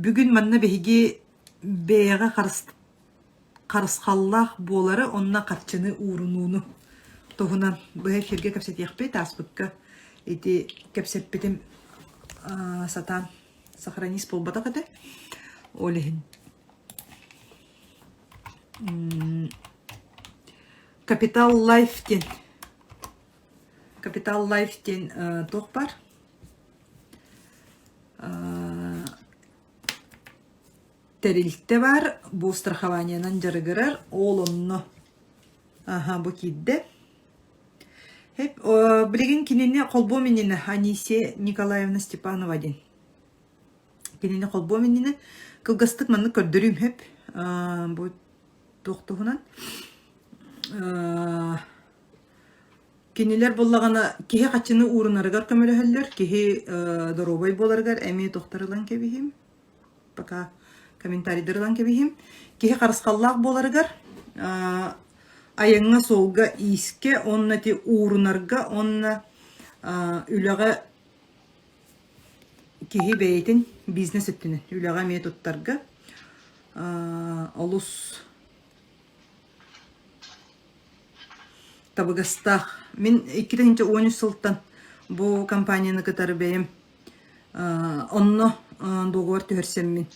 Бүгін манна беги беяға қарысқаллақ болары онна қатчыны урунуну. Тоғынан бұға эфирге кәпсет яқпай таспыққа еті кәпсетпетім сатан сохранис болбата қады. Олеген. Capital Life-тен тоқ бар. Тәрілтті бар. Бұл страхованиянан жарығырар. Ол онны. Бұл кейді. Білеген кенені қолбо менені Анисия Николаевна Степанова ден. Кенені қолбо менені кылғыстық манны көрдірім хеп. Бұл тоқтығынан. Кенелер боллағана кеге қачыны урынарығар көмөлөһөллөр, кеге доробай боларығар әме тоқтарылан кебейім. Пока комментарийдырылан кебейім. Кеге қарысқаллақ боларығар айыңа солға иске, онна те урынарға, онна үліға кеге бәйтін бизнес өттінен. Үліға методтарға олыс табыгастақ. Мен 2013 сылттан бұл компанияны кытары бәйім онны договор түрсем мен.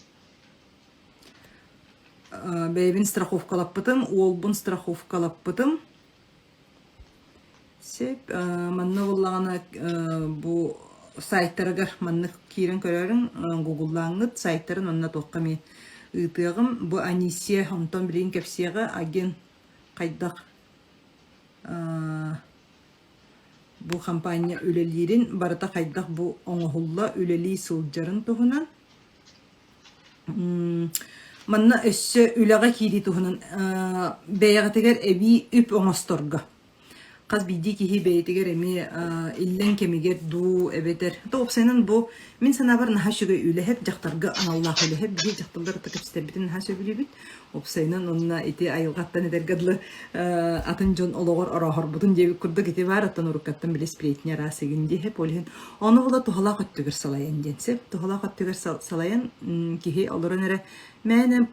Бәйбін страховкалаппытым, олбын страховкалаппытым. Сеп, манны боллағана бұл сайттарығар, манны кейрін көрерін, Google'лаңыт сайттарын онна тоққа мен ұйтығым. Бұл Анисия, онтан білейін кәпсияға аген қайдақ бұл компания үлелерін барыта қайдақ бұл оңғылла үлелей сылджарын тұғынан. Манна өссі үліға кейді тұғынан бәйіғатығар әбі үп оңасторға. Қаз бейді кейі бәйітігер әме иллен кемегер ду әбетер. Тоқсайнан бұл мен сана бар наға шүгі үліхеп жақтарға аналлақ үліхеп бей жақтылдар тәкіпстер бітін наға шөгі үлі біт. Опсайнан онна ити айылғаттан әдергадылы атын жон олығыр орағыр бұтын дебі күрді кеті бар аттан ұрыққаттан білес білетіне расығынде хеп олығын. Оны бұла тұғалақ өттігір салайын денсеп. Тұғалақ өттігір салайын кейі олырын әрі мәні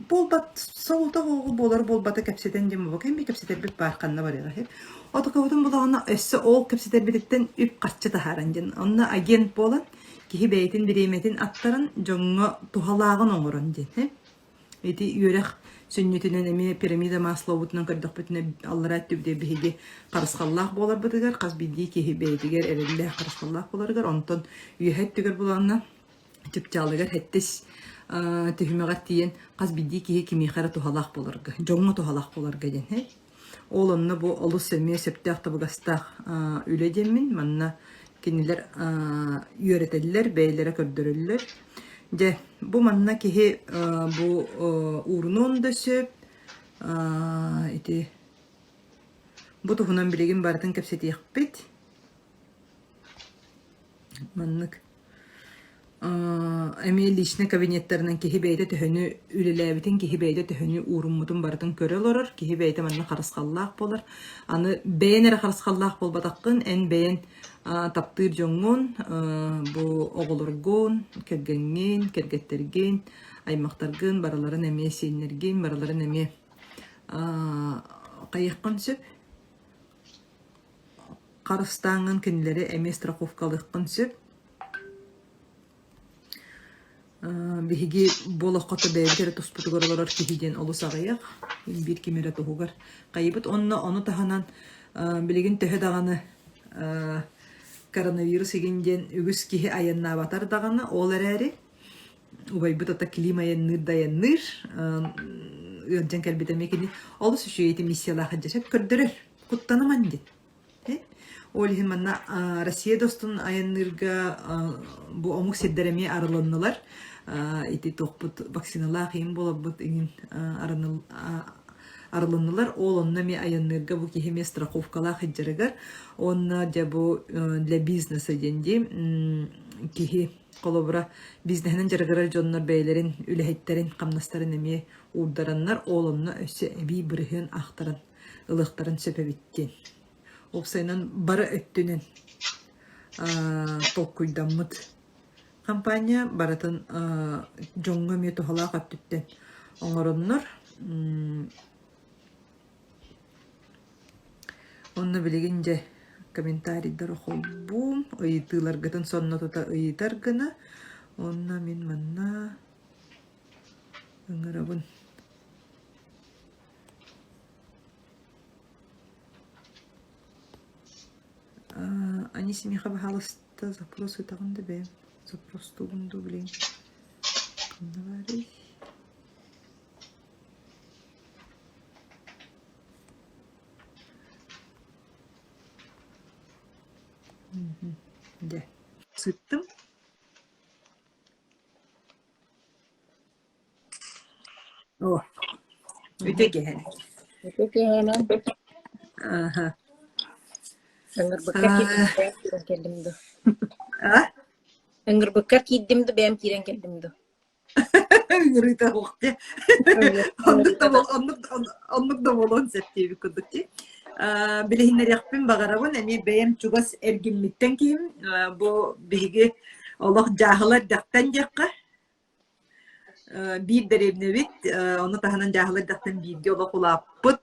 болбат соғылта оғы болар болбаты кәпсетен дем бұл кәмбе кәпсетер біт бар қанна бар еға хеп. Оты қауытын бұлағына өссі ол кәпсетер бітіттен үп қатшы тахаран ден. Онна агент болан кейі бәйтін біреметін аттарын жоңға тұғалағын оңырын ден хеп. Эти үйрек сүннетінен әме пирамида маслоуытынан көрдік бүтіне аллара түбде бейге қарысқаллақ болар бұдығар, қаз бейді кейі бәйтігер әрелі қарысқаллақ боларығар, онтан үйәт түгер болағына түпчалығар әттіс түхімеғат дейін қаз бейді кейі кемейқара тұхалақ боларғы, жоңы тұхалақ боларғы ден. Ол онны бұл олыс әме сөптіяқты бұғастақ үлі демін, манна кенелер үйретелілер, бәйлері көрдірілілер. Де, бұл манна кеге бұл урнуын да сөп, бұл тұғынан білеген бардың кәпсеті еқпет. Маннық әме личный кабинеттерінен кеге бәйді түхіні үліләбітін, кеге бәйді түхіні урынмұтын бардың көрел орыр, кеге бәйді манна қарысқаллақ болар. Аны бәйін әрі қарысқаллақ болбатаққын, ән бәйін таптыр жоңын, бұл оғылырғын, кәргенген, кәргеттерген, аймақтарғын, бараларын әме сейінерген, бараларын әме қайыққын сөп. Қарыстаңын кенілері әме страховкалыққын сөп. Беге болаққаты бәйбітері тұспыты көрілер кейден олыс ағаяқ, бір кемері тұғығар. Қайыбыт оны тағанан білеген төхі дағаны коронавирус егенден үгіз кейі аянна батар дағаны ол әрі. Убайбыт ата клима янныр даянныр, үрден кәлбетеме кені олыс үші еті миссиялағы жашап көрдірір, құттанаман дед. Олығын манна Россия достын аяннырға бұл омық седдереме арылынылар. Ити тоқпыт вакциналақ ең болабыт еңін арылынылар. Ол онна ме аяннырға бұл кейхеме страховкалақ еджерігер. Онна де бұл для бизнеса денде кейхе қолыбыра бизнесінен жарғырар жоннар бәйлерін, үліхеттерін, қамнастарын әме урдараннар. Ол онна өсі әбей бірігін ақтарын, ылықтарын сөпәбіттен. Опсайнан бары өттінен толк күйдаммыт компания баратын жоңга мету халак аттыттен оңороннор. Онна билеген же комментарийдер околбум. Ыйтыларгытын сонно тута ыйтар гына. Онна мен манна ыңырабын. Анисим я пожалуйста, запросы там тебе. Запрос тугунду, блин. Говори. Да. Сыттым. О. Үтеге. Ага. Öngürbükler kiddimdi, benim kiren keldimdi. Ыңырыйта оқты. Оннук да болон септеби күдікте. Білігінер яқпен бағарабын, әме бәйім чугас әргімметтен кейім. Бұл бігі олық жағылар дақтан жаққа. Bir derevnevit, onu tahanan jahılar daqtan birge ola kulapıt,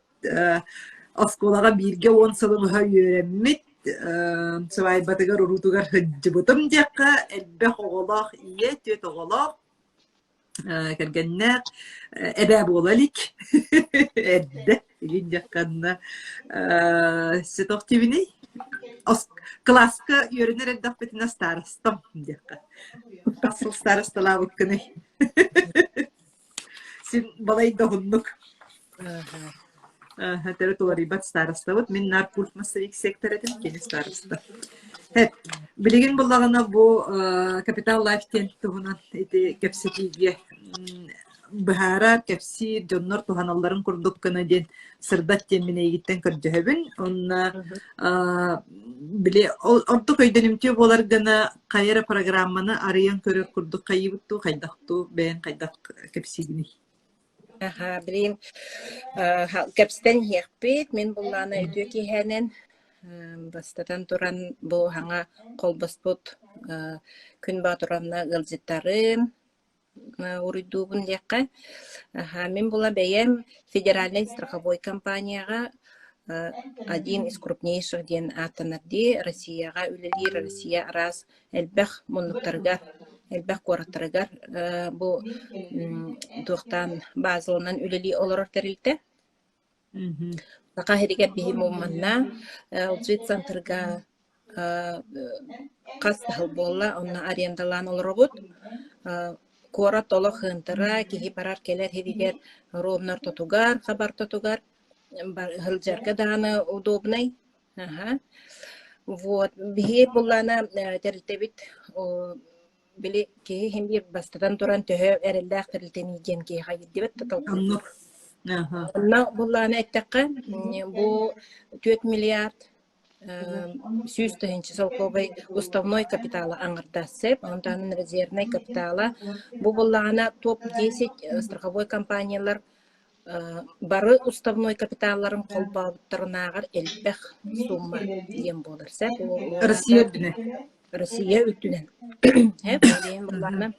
askolaga birge 10 sılıbıha yöremmit, sıvay batıgar urutugar hıccıbıtım jakka, elbek oğolaq iye, töt oğolaq, kergennek, ebeb olalik, edde, egin jakkanna, setok tibini, klaska yörünür eddaq betina starastam jakka. Asıl starastala bıkkını. Sen balayı da hunnuk. Territory bat starasta bud. Min narkult masayık sektör edin keni starasta. Hep. Bilgin bullağına bu Capital Life Tent tuhunan eti kepsetiye Bahara kepsi jonlar tuhanalların kurduk kana den sırdat temine gitten kırcahebin. Onna bile ordu köydenimti bolar gana kayara programını arayan körü kurduk kayıbıttu kaydaktu ben kaydak kepsigini. Aha, bileyim. Kepsten yekbet, men bullana ötüyor ki henen bastatan turan bu hanga kolbasput gün baturanna gılcıttarın урыдуубун диякка. Мен була бәйем федеральный страховой компанияга один из крупнейших ден аттанарди Россияга үлелир, Россия арас элбэх муннуктарга, элбэх куараттаргар бу туктан базылынан үлели олорор терилте. Така херигер бихим умманна улжит центрга кас болла, онна арендалан олоробут. Кора толо хынтыра, кихи парар келер хедигер ровнар тотугар, хабар тотугар, хылжарга даны удобный. Вот, бихи буллана терилтебит, били кихи химбир бастадан туран төһө эреллах терилтени ген кихи хайддебет таталкан. Онна буллана эттекка, бу 4 миллиард сүүс тыһынчы солковый уставной капитала аңырдассып, онтанын резервный капитала бу буллагана топ 10 страховой компаниялар бары уставной капиталларын колбабыттарынагар элбэх сумма дем боларса. Россия үтүнен. Хеп, дем буллагана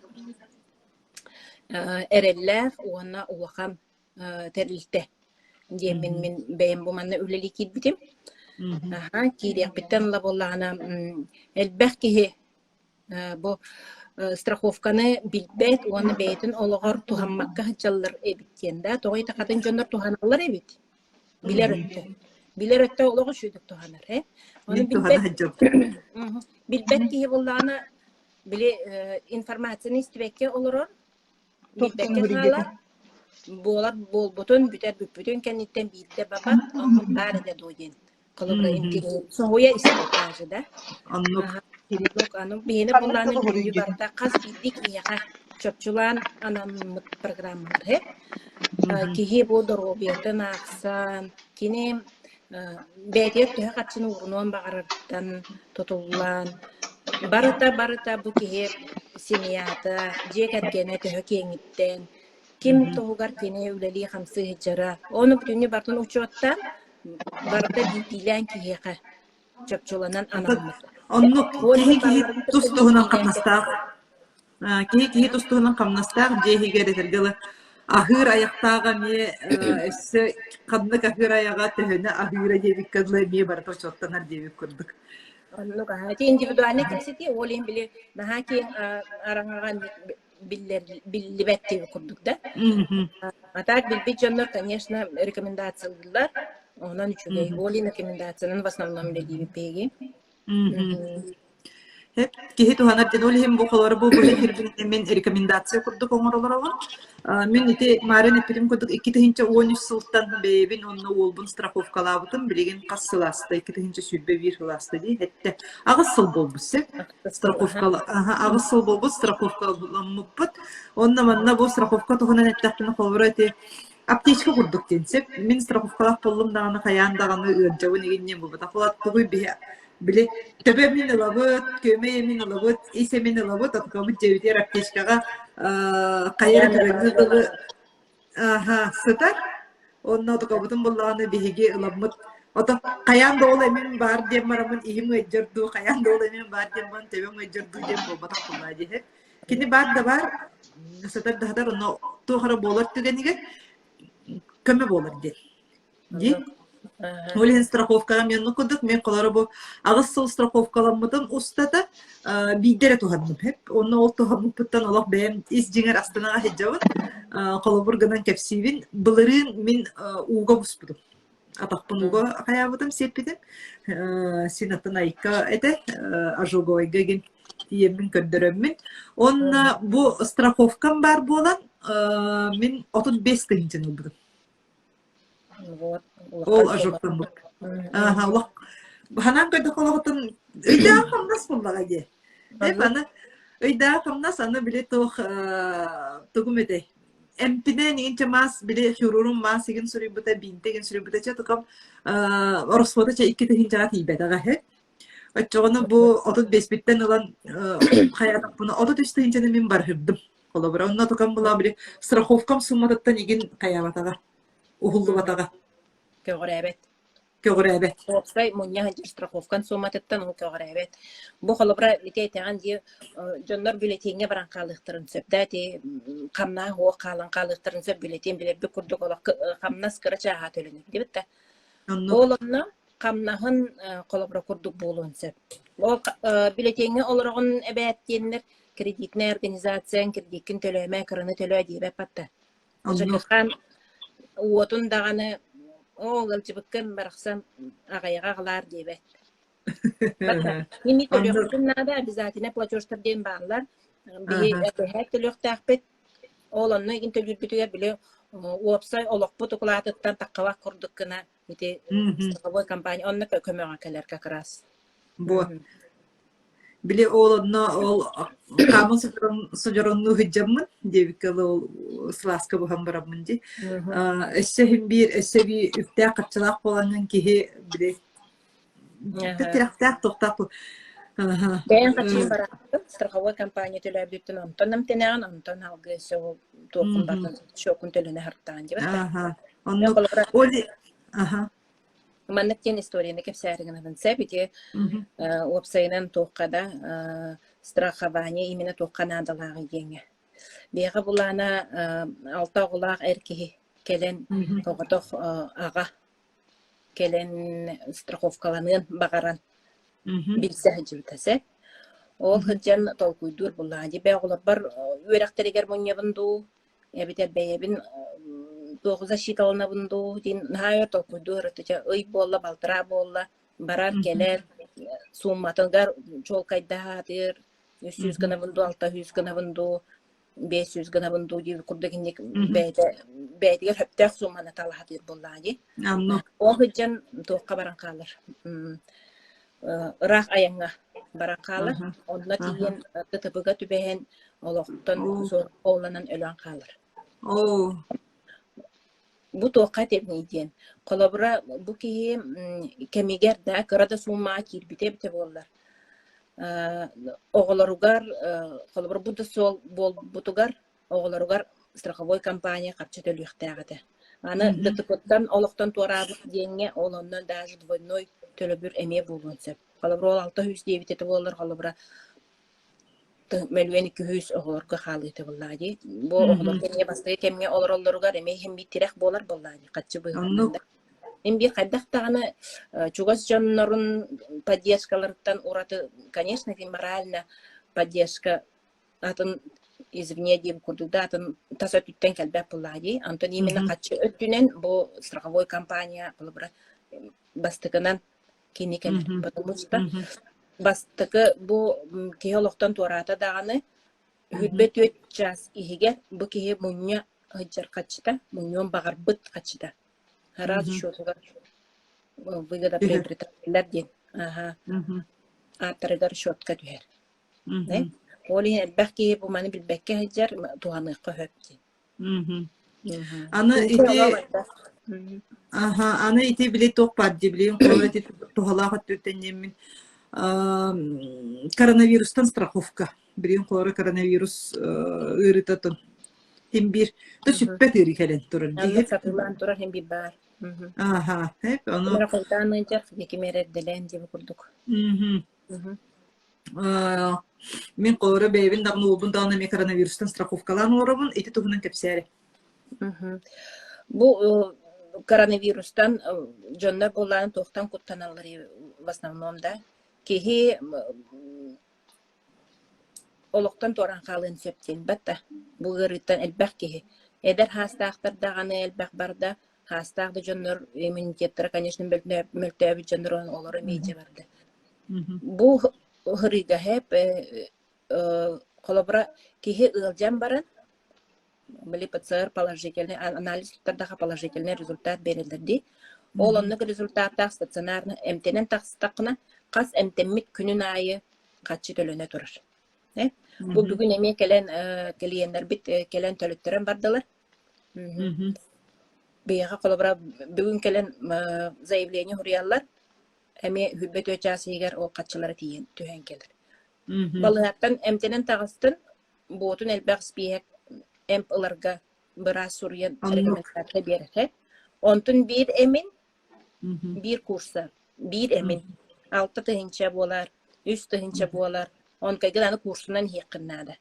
эреллер уана уакам терилте. Дем мен бэм бу манна үлели китбитим. Кирия биттен ла боллана элбэх кихи бу страховканы билбет, оны бейтин ологор тухаммакка хычаллар эбиттенда, тоғай тақатын жондар туханалар эбит. Билер өттө олого шүйдік туханар. Оны билбет кихи боллана биле информацияны истибекке олорор, билбекке халар, болар болбутун, бүтен кенниттен билде бабат, оңын бары да дойден. Калыбра интернет. Соңуя истатажы да. Аннук. Аннук бейні болланы күнді барда қаз биддік ияға чөпчулан анамыт программалар. Кихи бодор обертен ақсан, кені бәдет төе қатшыны урнуан бағарардан тотулан. Барыта бұ кихи семията, жек әткені төе кеңіттен. Ким тоғығар кені үлелі қамсы хеджара. Оны бүтінне бартын ұчуаттан, барда дилен киеге чөпчөлөнөн анаммыт. Оннук кихи тустугунан катнастаак. Киһи тустуһунан хамнастаах дьиэһигэр этэргылы аһыыр аяктаага мие эссе ханнык аһыыр аяга төһөнө аһыыра диэбик кыдлы мие барыта очуоттанар диэбик курдук. Ну ка ти индивидуальный красоте олин биле наха ки араңаган биллибетти курдук да. А так билбит жоннор, конечно, рекомендациялар. Онан үчүгэй олин рекомендациянын в основном билиби пеги. Hep kihi tuhanar den ol hem bu kolları bu hirbin men rekomendasiya kurduk oңоролорого. Мен ити марын эпилим курдук 2-13 сылтан бебин онно олбун страховкалабытым билеген кассыласты 2 сүрбе бир хыласты ди хетте агыс сыл болбусы страховкала агыс сыл болбу страховкаламмыппыт онна манна бу страховка туханан эттактын колбурати аптечка курдук денсеп мен страховкалап болдум даганы каян даганы ыржабы негенне болбут акылат тугуй бе биле төбе мен лабыт көмө мен лабыт исе мен лабыт аткамы жебитер аптечкага кайра кырыгы сытар онно тукабытын буллаганы биһиги ыламмыт ото каян доол эмин бар деп марамын ихим ыжырду каян доол эмин бар деп ман тебем ыжырду деп болбатак булла дихе кини бар да бар сытар дахдар онно тухара болар түгениге көмө болар ди Олин страховкага мен нукудук мен колары бу агыс сыл страховкаламмытын устата бидере туханным хеп онно ол туханмыппыттан олох бэм ис жиңер астанага хеджабын колобурганан кепсибин былырын мен уга буспудум атакпын уга хаябытым сеппитим синатын айка эте ажогойга ген тиемин көрдөрөммүн онна бу страховкам бар болан мен 35 тыгынчын ылбыдым ол ажоктан бу улак ханан көдө колотун ыйда хамнас буллага ге аны ыйда хамнас аны биле тох тугумете эмпине нинче мас биле хурурум мас иген сурибута бинтеген сурибута ча токам оросфота ча 2 тыгынчага тийбетага хе очогону бу 35 биттен улан хаятак буну 33 тыгынчаны мен бар хырдым колобура онна токам була биле страховкам суммататтан иген каябатага ухуллубатага көгөрөбет Опсай мунья страховкан суммататтан ол көгөрөбет бу холобра литетеган ди жоннор бюллетенге баран калыктырын сөпдә ти камна хо калын калыктырын сөп бюллетен биле бу курдук ола камнас кырача ха төлөнүп дибетте олонна камнаһын холобра курдук болуун сөп ол бюллетенге олорогун эбеттеннер кредитный организациян кредиткин төлөмө кырыны төлөө дибе патта ожакан уотун даганы ол ылчыбыккын барахсан агайга калар дебет. Мими төлөктүн нада обязательно платежтар ден баалар. Би эт төлөктөкпет. Ол онно ин төлөбүтүгө биле уопсай олокпут укулатыттан таккаба курдуккына ити страховой компания онно көмөгө келер как раз. Бу биле олонно ол камын сужоронну хыджаммын дебикалы ол сласка бу хамбараммын ди эссехим бир эссеби үптэ качылак боланын кихи биле тирактак токтап Бэйэн качын барақты страховой компания төлөбүттүн онтонам тенеан онтон алгы сө тоокун бакын шокун төлөнө хартаан дебет. Онно оли Маннаттен историяны кепсәрігін авансе, бите опсайынан тоққада страхование именно тоққан адалағы еңі. Беға бұлана алта ғылақ әркеге келен тоғытоқ аға келен страховкаланын бағаран білсі жүлтәсі. Ол ғыджан толкуйдур бұланы. Бәғылы бар өрәқтерегер мұнебінду, әбітер бәйебін 9 шиталына бунду дин хайр толкуйдур тече ый болла балтыра болла барар келер сумматыгар жол кайдатыр 300 гана бунду 600 гана бунду 500 гана бунду ди курдагинник бәйдер хөптәк сумманы талахатыр боллади анно о хыжан тоққа баран калыр рах аянга баран калыр онна тиген тытыбыга түбәһен олоқтан зор оланан өлөн калыр Бу тоққа тепнейден. Колобра бу кии кемигер да кырада сумма кирбите бите боллар. Оголоругар колобра бу да сол бол бутугар оголоругар страховой компания капча төлөктәгәте. Аны дытыктан олоктан туарабык денге олоннан даже двойной төлөбүр эме болунса. Колобра 600 дебите боллар колобра Melveni kühüs oğurga xalıtı bulladı. Bu oğlur kemge bastı kemge olur olurgar eme hem bir tirek bolar bulladı. Kaçı buyurmanda. Аннук. Hem bir kaddak tağını çugas canlarının поддержкаларыттан уратı, конечно, морально поддержка атын извне дип курдугда атын таса түттен келбеп буллади. Антон именно качы өттүнен бу страховой компания булбра бастыгынан кини келер. Потому что бастыгы бу кеологтан турата даганы хүлбет өт час иһиге бу кеhe мунья хыджар качта, муньон багар быт качта. Раз счетуга выгода приобретателер ден. Ага. Аттарыгар счетка түһер. Не? Оли элбәкки бу маны билбәккә хәҗәр туганыкка хөпти. Аны ити биле ток бар ди биле колоти тухалага төтеннемин коронавирустан страховка. Биле колора коронавирус ырытатын. Тим бир то сүппет ири келен турар ди. Сатылан турар hem bir бар. Аха, хеп аны. Мера кайтаны жар яки мередделен дип курдук. Мен колора бейбин дагы улбун дагы мен коронавирустан страховкалан орабын, ити тугунан кепсәре. Bu коронавирустан жондар болларын тоқтан куттаналары в основном да. Кихи олоқтан торан қалын сөптен бәтті. Бұл ғырыттан әлбәқ кихи. Эдер хастақтар дағаны әлбәқ барда, хастақты жондар иммунитеттері, конечно, мөлтәбі жондар олары мейде барды. Бұл ғырыға хеп қолабыра кихи ұлжан барын, Были ПЦР положительный, анализ тогда положительный результат берилди. Ол оннук результаттах стационарны эмтенен тақстақына қас эмтеммит күнүн айы качы төлөнө турар. Бу бүгүн эме келен клиенттер бит келен төлөттөрөн бардылар. Бияга колобра бүгүн келен заявление хуриялар эме хүббет өчасы егер ол качылары тиен төһөн келер. Балыгаттан эмтенен тагыстын ботун элбек спиек эмп ыларга бара сурьян рекомендация берет. Онтун бир эмин bir kursa, bir emin, 6 tığınca bolar, 3 tığınca bolar, on kayılan kursundan hikkinnadı.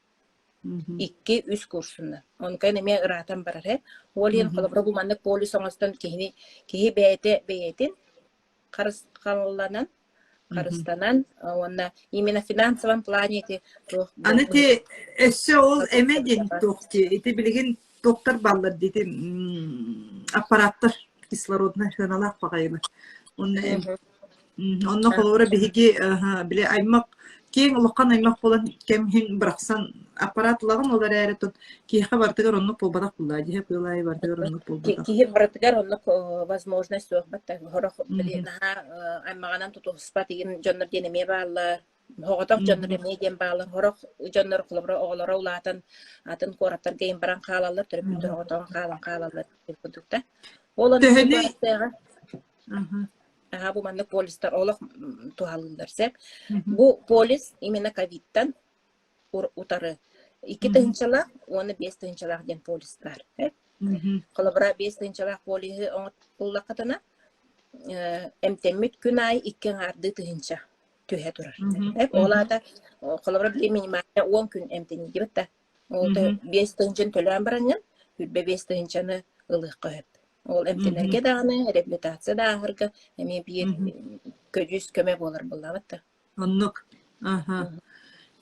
2-3 kursundan. On kayılan eme ıratan barar he. Oliyen kolabra bu manlık polis onastan kihi beyetin, karıstanan, ona imena finansavan planeti. Aneti eşe ol emedin dokti, iti bilgin doktor ballar dedi apparatlar. Кислородный ханалах пагайна. Онно холора биги биле аймак кең локкан аймак болан кем хин браксан аппаратлагын олар әрәтен киһә бартыгар онно полбадак булла ди хеп юлай бартыгар онно полбадак. Киһә бартыгар онно возможность сөхбәттә хорох биле наһа аймаганан туту спатыгын жоннор денеме баллар. Хоготак жоннор деме дем баллар. Хорох жоннор кулыбра оглара улатын атын кораптар гейм баран калалар төрөп төрөтөн калалар дип продукта. Olan bu manlık polisler olak tuhalınlar sep. Bu polis imena Covid'den utarı. 2 tığınçalar, onu 5 tığınçalar den polisler. Kolabra 5 tığınçalar polisi onu kullakatına emtemmit günay 2 ardı tığınça tühe durar. Hep ola da kolabra bir minimalde 10 gün emteni gibi de. Oldu 5 tığınçın tölen baranyan, 5 tığınçanı ılık hep. Ол эмтелерге дагы реабилитация дагырга эми бир көжүс көмө болор булабытта. Оннук.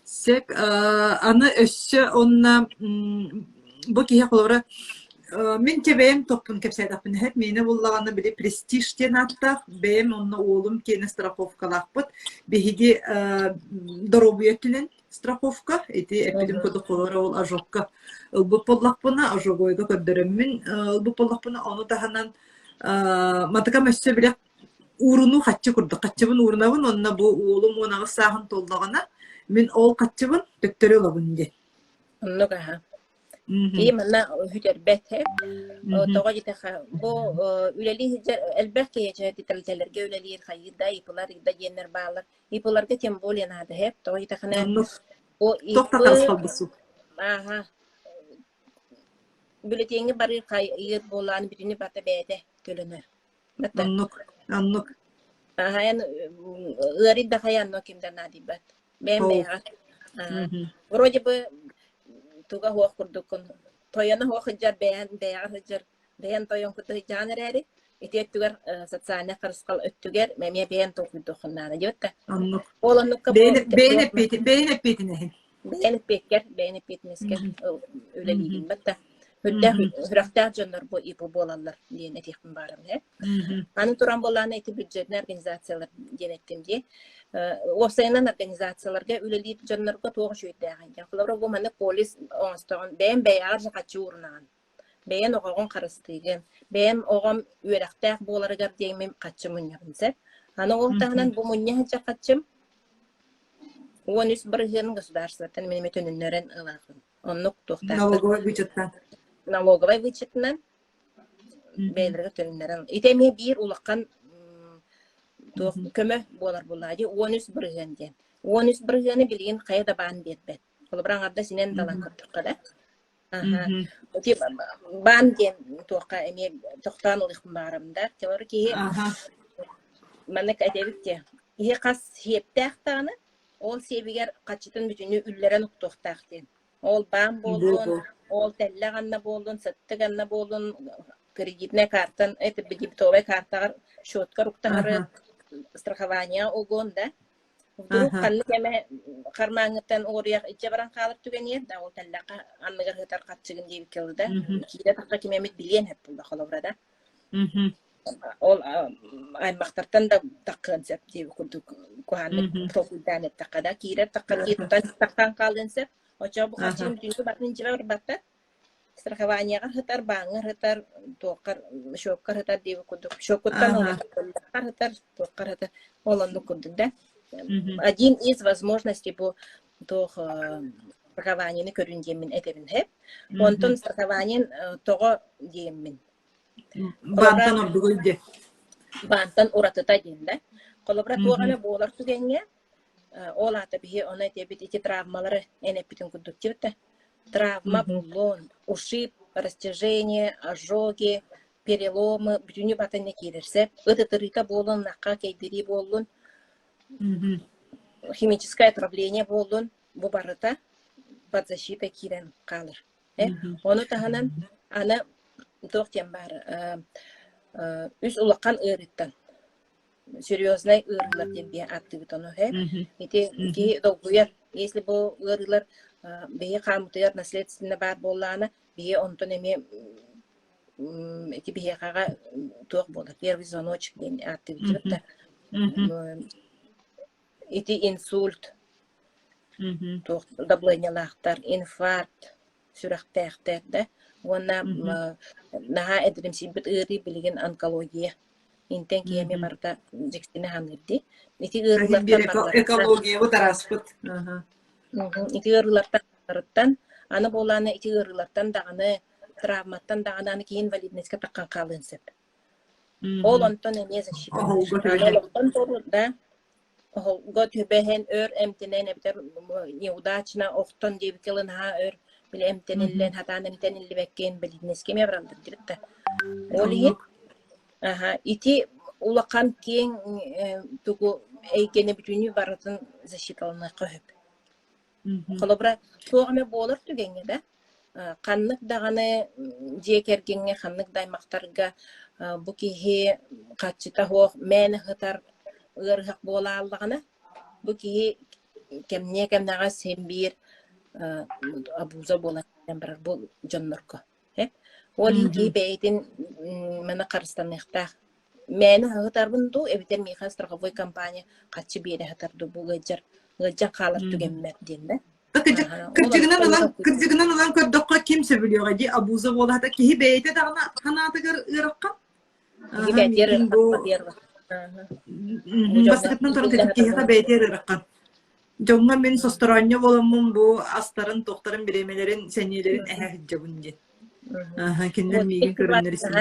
Сек аны өссө онна бу киһи холора мен тебем топун кепсайдапын хеп мени буллаганы биле престиж тен атта бем онна оолум кени страховкалакпыт биһиги доробуетилен страховка эти эпидем коду холора ол ажокка бу поллакпына ажогойго көдөрөммүн бу поллакпына ону таханан матака мәссө биле уруну хатчы курду катчыбын урунабын онна бу оолум онагы сагын толдогона мен ол катчыбын төттөрө лабын ди оннуга هي منا هجر بيته توجد بو وللي هجر الباقي جهة تلتلرجع وللي الخير دا يبلار دا جنر بالر يبلار كتيم بولين هذا هب توجد خنا بو بلتينج بري خير بولان بديني بات بيته كلنا أنك هاي غريب ده خيان نو كم دنا دي بات بيم بيها Вроде бы туга хуак курдукун. Тояна хуак хыджар бәяр хыджар. Бәян тойон куты жаныр әри. Итек түгер социальный кырыскал өттүгер мәме бәян токуйдухуннаны дебетте. Анлык. Оланныкка Бейнеп бетинехин. бәйнеп бетнескер өлелигин бетте. Хүддә хүрәктә жаннар бу ипу болалар диен этехин барым, Аны туран боланы эти бюджетный организациялар денеттимди. Осайнан организацияларга үлелип жаннарга тогыш өйдәгән. Якылары бу менә полис онстаган бәйен бәяр жакачы урнан. Бәйен огын карыстыгын. Бәйен огым үрәктә боларга деймем качымын ябынса. Аны олтагынан бу мунья жакачым. Он үс бирген государствотан менә төннәрен ылагын. Оннук тохта. Налоговый вычетнан бәйләргә төннәрен. Итеме бир улаккан көмө болар булады. 13 бирген ден. 13 биргене билген кайда бан бетбет. Колбран абда синен далан кыттыкка. Тип бан ден тока эме токтан улык барымда. Келер ки менә кайтебитте. Ие кас хептактаны ол себигер качытын бүтүнү үллерен токтактын. Ол бан болдун. Ол телләганна болдун, саттыганна болдун, кредитная карта, это дебетовая карта, счетка руктары, страхование огон, да? Вдруг канны кеме кармаңыттан орыяк итче баран калып түгенер, да, ол телләка анныгар хытар катчыгын дейбит келди, да? Кире такка кемемит билген хеп булды халавра, да? Ол аймактардан да таккан сеп дейбит куханны токуйдан такка, да? Кире таккан тактан калдын сеп, Очо бу хачын дүнкү батын жибар батта. Страхованияга хытар баңы хытар тоқар шоккар хытар деп кудук. Шоккуттан хытар тоқар хытар оланды кудук да. Один из возможностей бу тох страхованияны көрүнгенмин этебин хеп. Онтон страхованиян того деймин. Бантан ордугулде. Бантан уратыта дейм да. Колобра тоғаны болар түгенге ол ата бие ona тебит эти травмалары эне питин кудуктивте. Травма булон, ушиб, растяжение, ожоги, переломы, бүтүнү батанне кирерсе, ыдытырыта болон, накка кейдири болон, химическое отравление болон, бу барыта под защитой кирен калыр. Оны таханан ана токтен бар үз улаккан ырыттан. Серьезный ырылар дембе активитону эти долгуяр если бу ырылар бие камтыяр наследственно бар болланы бие онтон эме эти бие кага ток болот первый звоночек ден активитета эти инсульт ток даблынялактар инфаркт сүрактактар да онна наха эдримсибит ыры билген онкология Интен киями барда жексине ханырди. Ити ырылардан экология утараспыт. Ити ырылардан аны боланы ити ырылардан даганы травматтан даганы аны кийин инвалидностька таккан калын сеп. Ол онтон эме защита. Онтон тору да. Год бехен өр эмтенен эбтер неудачно охтон дебикелен ха өр биле эмтенеллен хатанын тенилли беккен инвалидностька ме барандыр директе. Олиги ити улакан кең тугу эйкене бүтүнү баратын защиталына көп. Колобра тоғаме болар түгенге да. Каннык даганы жекергенге каннык даймактарга бу кихи качыта хох мен хытар ыргак бола аллагына бу кихи кемнага сембир абуза бола тембер бу жоннорко. Ол ки бейтин мана карстаныкта. Мен хатарбын ду эбитер миха страховой компания качы бере хатарду бу гыжар калар түгенмет динде. Кыржыгынан улан көрдөккө кимсе билиyor ди абуза бола хата ки бейте дагына канатыгыр ыракка. Баскытнан торун ки бейте ыракка. Жонга мен состоронья боламын бу астарын токтарын биремелерин сенелерин жабын ди. Киндер миген көрүнөр исин.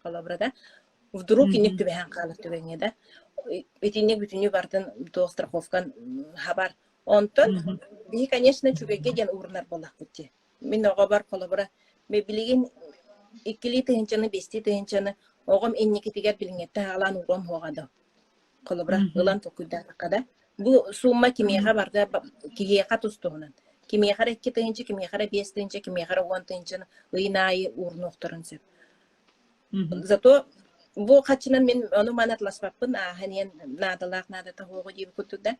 Колобрада. Вдруг инек түбәһән калып түбәңе да. Итинек бүтүнү бардын то страховкан хабар. Онтон би конечно чүгеге ген урнар болак бутти. Мен ого бар колобра. Мен билген 2 литр хенчаны 5 литр хенчаны огом эннеке тигер билгенде алан уром хогады. Колобра ылан токуйда када. Bu summa kimiyaka barda kiyeka tustuğunun. Kimiyakara 2 tığınca, kimiyakara 5 tığınca, kimiyakara 10 tığınca ıynayı urnuqturun sep. Zato bu kaçınan men onu manatlaspappın, haniyen nadalaq nadata hoğu gibi kutuda.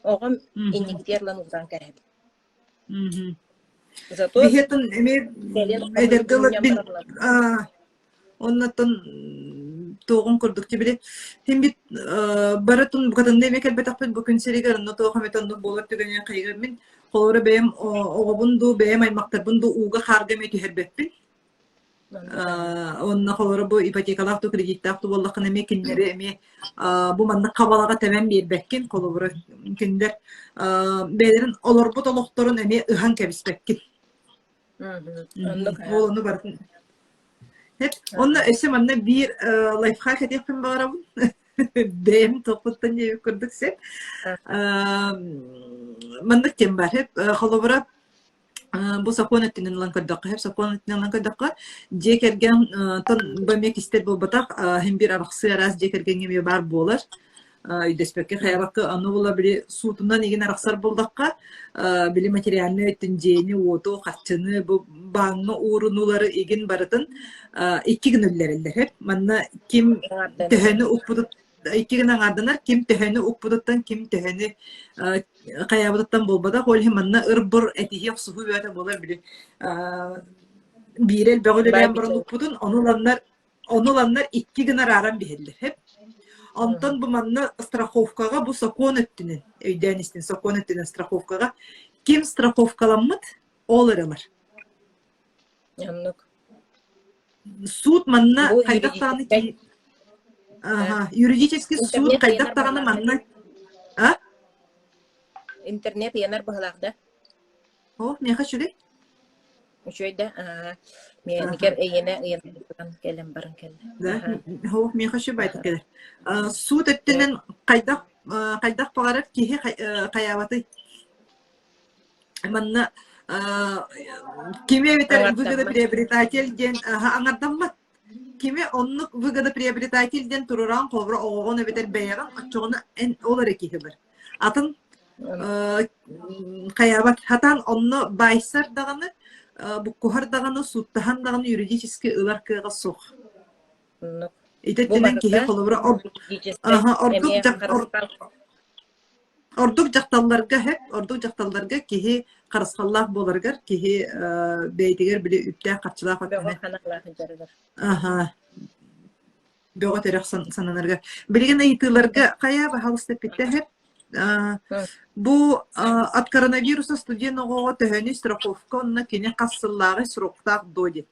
Oğam indi giderlan uzan kereb. Zato Bihetin emi edergalat bin ondan toğun kurduk bile hem bit baratun bu kadar demek elbette bu künseliger no toğum etan bolar tügenen kaygar min Kolora benim oğubundu benim aymaktar bundu uga hargametü herbettin. Onna kolora bu ipotekalar kreditler tu vallahi ne mekinleri emi bu manna kabalaga temem bir bekkin kolora kinder belerin olur bu toloktorun emi ıhan kebis bekkin. Onu barın. Hep onna eşim anne bir life hack edeyim bana bu. Benim toputtan yükürdük se. Mandık tembar hep kolora bu sakon ettiğinden lan kadar hep sakon ettiğinden lan kadar cekergen tan bamek ister bu batak hem bir arası aras cekergen gibi bar bolar despekke hayabakı anı olabilir sutundan igen araksar buldakka bili materyalini ettinceni oto kaçını bu bağını uğrunuları igen baratın iki günüllerler hep manna kim teheni ukpudut iki gün ardından kim teheni ukpuduttan kim teheni kayabatıttan bolbada hol hemanna ırbır etihi suhu böyle bolar bile birel böyle ben barılık budun onulanlar iki gün araran biheldir hep ondan bu manna страховкага bu sakon ettinin öden istin sakon ettinin страховкага kim страховкаламмыт ол ырылар anlık суд манна кайдактаганы ki юридический суд кайдактаганы манна internet yanar bahalaqda. мен хочу ли Şöyle men niker eyene kelem barın kelle. هو мен хочу байт келе суд ettinin кайдак багарар кихи каябаты манна киме битер выгода приобретатель ден аңардаммат киме оннук выгода приобретатель ден туруран ковра огону битер бейган очогуна эн олар экихи бар атын каябат хатан онно байсар даганы буккухар даганы суттахан даганы юридический ылар кыга сох итеттен кихи колобра ордук жакталларга кихи карыскаллах боларгар кихи бейтигер биле үттэ катчылах бөгө терек сананарга билген айтыларга кая бахалыста питте бу от коронавируса студент ого төһөнү страховка онна кине кассыллагы сроктак доди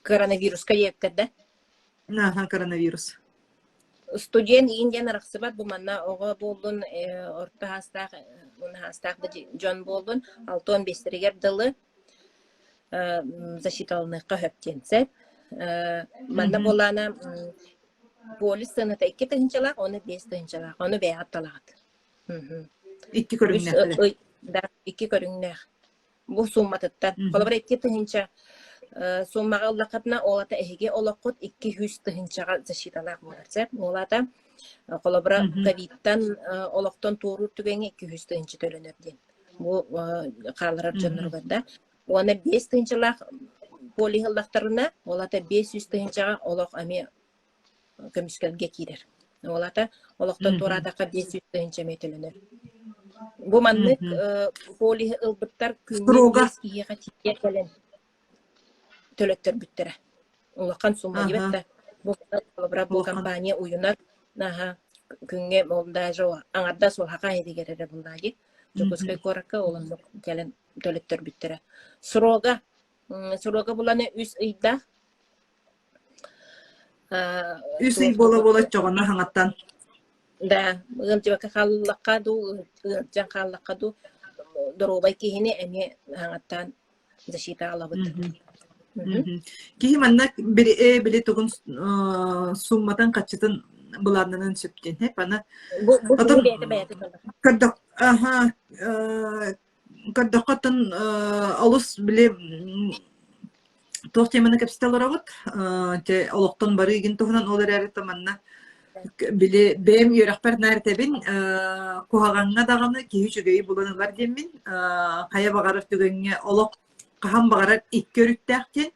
Коронавируска ептерде. Коронавирус Студент инден араксыбат бу манна ого болдун орта хастак да жон болдун 6-15 дылы защиталыныка хөптенсе манна болана полис сыныта 2 тыгынчалак оны 5 тыгынчалак оны беятталагат икки көрүнгүнө да 2 көрүнгүнө бу сумматыттан колобра 2 тыгынча суммага лакатна олата эге олоккот 200 тыгынчага защиталак боларса олата колобра ковидтан олоктон тууру түгеңе 200 тыгынча төлөнөр ден бу кааларар жонноргонда оны 5 тыгынчалак полихыллактарына олата 500 тыгынчага олок ами көмүскөлгө кирер олата олоктон турадака 500 тыгынча метөлөнөр бу маннык полихылбыттар күнгө кийга тие келен төлөттөр бүттере. Улакан сумма дибетте. Бу компания уюнар күнгө молда жоо аңарда сол хака эдигере булдаги. Жокускай коракка олондук келен төлөттөр бүттере. Сурога буланы үс ыйда. Үс ый бола чогона хаңаттан. Да, гымтыбака халлакаду, жан халлакаду доробай кихине эми хаңаттан защита алабыт. Кихи манна били тугун сумматан качытын буларнанын сөптен хеп ана каддакатын алус биле тох теманы капиталлар агыт те олоктон бары ген тухунан олар әрі манна Bili benim yörekper nertebin kuhaganga dağını kihi çögeyi bulanılar demin kaya bağırıp tügenge olok kahan bağırır ilk görüttəkten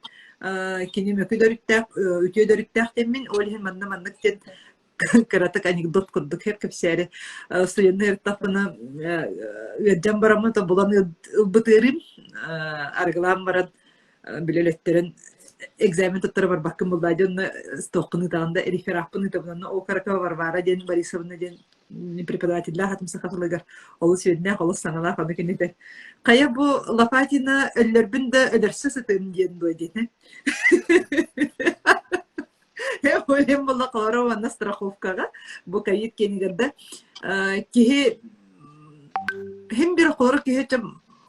kini mökü dörüttək ütüye dörüttək demin olihin mandık den karatık anekdot kurduk hep köpseri suyanı hırtaq bana üyedeceğim baramı da bulanı ılbıtırım argılan baran bilöletlerin экзамен туттары бар баккын булда ден стокны данда реферапны табынан о карака бар бара ден Борисовна ден преподаватель хатым сахатлыгар олы сөйдне олы саңала ханы кенете кая бу Лопатина өллөрбүн да өдөрсөс этем ден бу ден я олем була корова на страховкага бу кайыт кенигерде кихи hem bir koruk kihи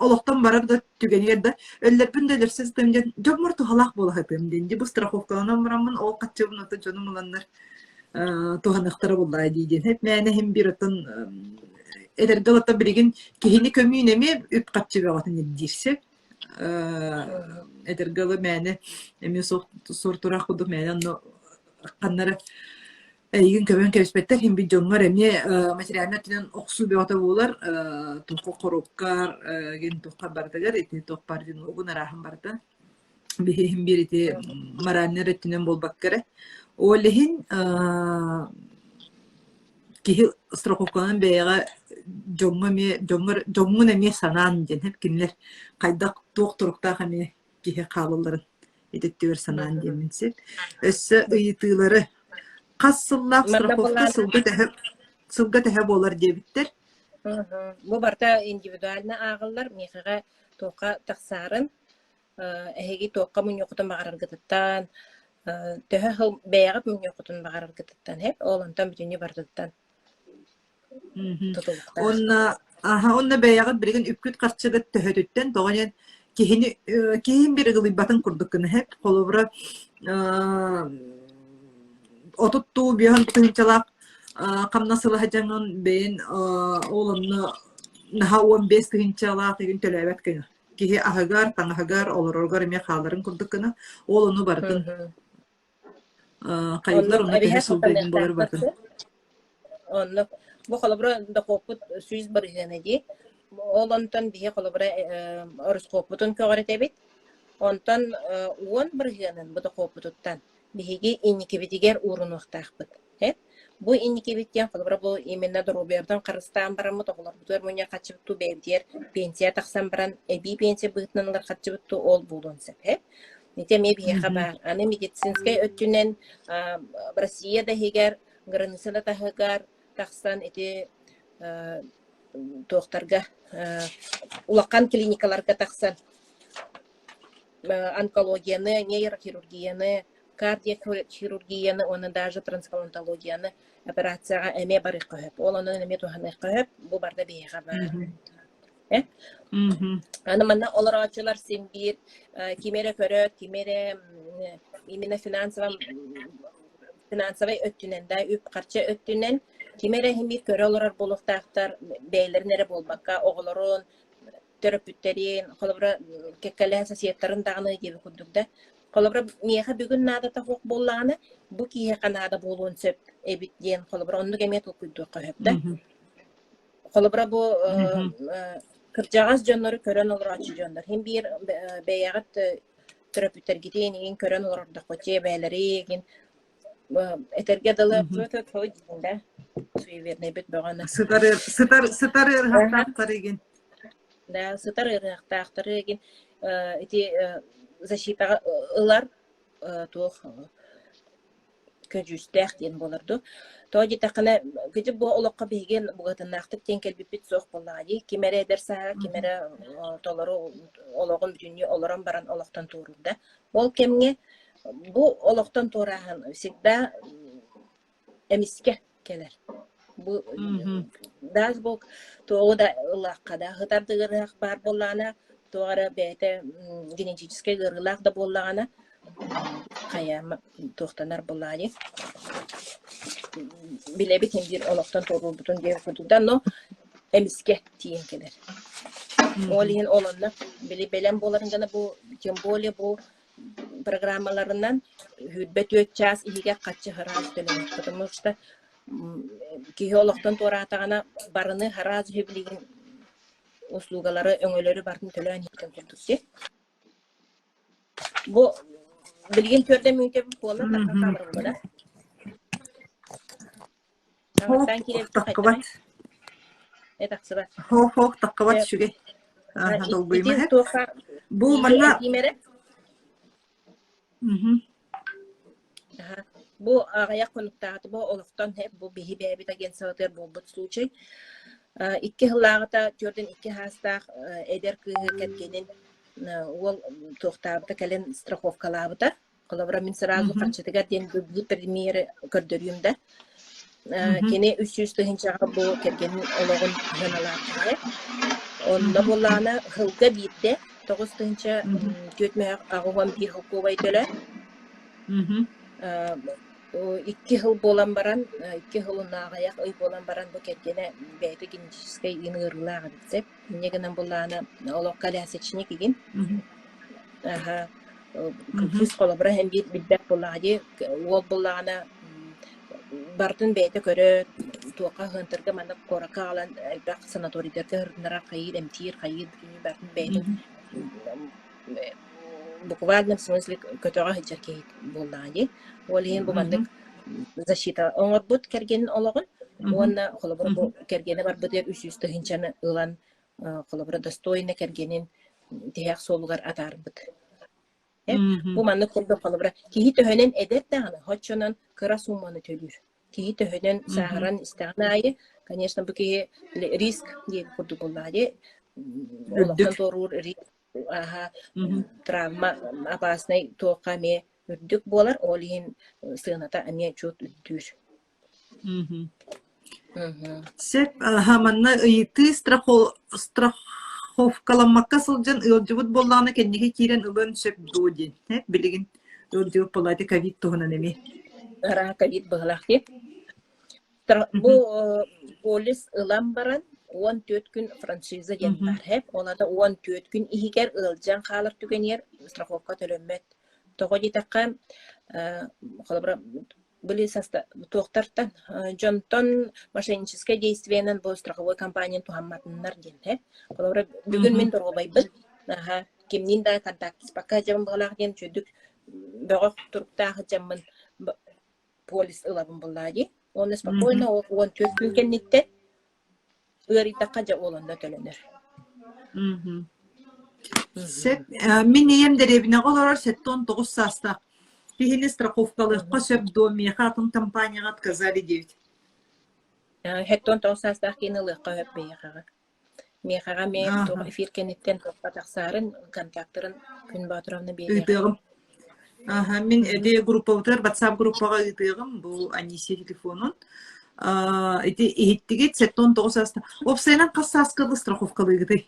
Олохтан барар да түгенерде өллөрбүн да дерсез тэмден жоммурту халак боло хапем денди бу страховкаланан барамын ол катчыбын ата жонум уланнар туханактара буллай дейден хеп мэне хем бир отон эдергалата билген кихини көмүйнеме үп катчыбагатын дирсе эдергалы мэне эми сортурак буду мэне но каннара Егин көбөн кебеспеттер хим бидjonlar эми материалны тенен оксу беата болар тоқо коропкар ген тоққа бардагар эти тоқпар дин угун арахын барда бихи хим бир эти мараннер тенен болбаккара олехин кихи страховканын беяга жоңмун эми санаан ден хеп кинилер кайдак тоқтуруктаа хами кихи калыларын этеттебер санаан деминсеп өссө ыйытылары Кассыллах страховка сылга тэхэ болар дебиттер. Бу барта индивидуально агыллар мехага тока таксарын эһиги тока мун йокутун багарар гытыттан төһө хыл бэягып мун йокутун багарар гытыттан хеп олонтан бүтүнү бардыттан. Онна бэягып бирген үпкүт карчыгы төһөтүттен тоҕонен кихин бир гылыбатын курдуккын хеп колобра Отутту биhan тынчалак камнасылы хажаңын бейин олонны наха 15 тынчалак деген төлөбөт кene. Кихи ахагар, таңахагар, олороргар эме халарын курдуккына олону бардын. Кайыклар оны кеге сылдыгын болар бардын. Онны бу холобра да копут сүйүз бар генеди. Олонтан бие холобра ороскопутун көгөрөтөбүт. Онтан уон бар генен бу да копутуттан. Биһиги инникибитигер урунуктаахпыт. Бу инникибиттен холбара бу именно Роберттан Карыстан барамы тоголор бутер муня качыпту бебдер пенсия таксан баран эби пенсия бытнанлар качыпту ол булонсеп. Нете ме биха бар. Аны медицинская өттүнен Россияда хегер границада тахагар таксан эти доктарга улакан клиникаларга таксан онкологияны, нейрохирургияны кардиохирургияны, оны даже трансплантологияны операцияға әме бары қойып. Ол оның әме туғаны қойып, бұл барда бейға бар. Аны манна олар ачылар сенбир, кемере көрөт, кемере именно финансовай өттүнен, да үп қарча өттүнен, кемере хемир көрі олар болуқтақтар, бейлерін әрі болбаққа, оғылырын, төрөпүттерин, қолыбыра кеккелі сосиеттарын дағыны дебі күндікті. Kolabra miha bugün nada ta hok bollana bu ki kanada bolun söp ebit diyen kolabra onu gemet okuydu qayıpda. Kolabra bu kırcağız canları kören olur açı canlar. Hem bir beyagat terapüter gidin in kören olur da koçe beyleri in eterge dalı proto toyunda suyu verne bit bagana. Sıtar haftaları gin. Da sıtar haftaları gin iti защита ылар туох көжүстәк ден боларду. Тоди такына гыжы бу олокка беген бугатынактык тенкел бипит сок боллагы. Кимере дерса, кимере толору ологон бүтүнү олорон баран олоктан турурда. Ол кемге бу олоктан тураган всегда эмиске келер. Бу дас бу тоуда ылаккада хытардыгырак бар боллана Туара бете генетический гырлах да боллагана кая тохтанар боллани билебит бир олоктан тору бутун деп кутудан но эмиске тиен келер. Олин олонна билем боларын гана бу тем более бу программаларынан хүдбет 4 час иге качы харас төлөмөт. Потому что киһи олохтон туораатаҕана барыны харааз үһү услугалары өңөлөрү бартын төлөөн хиттен курдукти. Бу билген төрдө мүнтө була такка камыр була. Таңаттан киреп Таккабат. Этаксыба. Хох таккабат шуге. Долбойма хеп. Бу манна. Бу агаяк конуктааты бу олохтон хеп бу биһи бэбит агентсатыр болбут случай. Икки хыллагыта төрдөн икки хастаах эдер кыһы кеткенин ол тохтабыта кэлен страховкалабыта. Колобра мин сразу качытыга ден бүбү премьер көрдөрүмдө. Кене 300 тыгынчага бу кергенин ологун жаналаатыгы. Онда булана хылга битте 9 тыгынча көтмө агуган бир хукубай төлө. Икки хыл болан баран, икки хылына агаяк ый болан баран бу кергене бэйти генетический инырылага битсеп, негенен булана олок калясычне кигин. Күз колобра hem bir bilbek bulladı. Ол булана бартын бэйти көрө туака хынтырга мана корaka алан элбак санаторийдерге хырнара кайыр эмтир кайыр бартын бэйти буквально в смысле көтөга хыжарке буллады. Ол ен бу мандык защита оңорбут керген ологун. Онна колобра бу кергене бар бутер 300 тыгынчаны ылан колобра достойно кергенин тияк солугар атарбыт. Бу манны колдо колобра кихи төһөнен эдер дагы хоччонан кыра сумманы төлүр. Кихи төһөнен сахаран истагнайы, конечно, бу ки риск дип курду буллады. Олоктон торур риск травма опасный тоқаме үрдік болар, ол ең сыйната әме чөт үттір. Сеп, манна ыйты страховкаламакка сылжан ылжыбыт болланы кеннеге кирен ылын сеп доден. Билигин ылжыбыт боллайды ковид туғынан эме. Ара ковид бұғылақ деп. Бұл полис ылан баран 14 күн франшиза ден бар хеп. Оларда 14 күн ихигер ылжан қалыр түгенер страховка төлөммет. Тоғы детаққа қолабыра были тоқтартан жонтон мошенническое действиенен бұл страховой компаниян тухамматыннар ден хеп. Қолабыра бүгін мен тұрғыбай бұл. Кемнен да контакт пока жамын бұғылақ ден жөдік бөғық тұрықтағы жамын полис ылабын бұллады. Оны спокойно 14 күн кеннетті ыритаққа жа олында төлөнөр. Сеп, мен ем деребіне қоларар 7-9 саста. Бихини страховкалыққа сөп до мехатын компанияға отказали девит. 7-9 саста кейін ылыққа өп бейхаға. Мехаға мен эфир кенеттен тоққа тақсарын, контакторын күн батыравны бейхаға. Мен әде группа ұтыр, WhatsApp группаға ұтығым, бұл Анисе телефонын. Иттігет 7-9 саста. Опсайнан қас саскалы страховкалы ұғыды.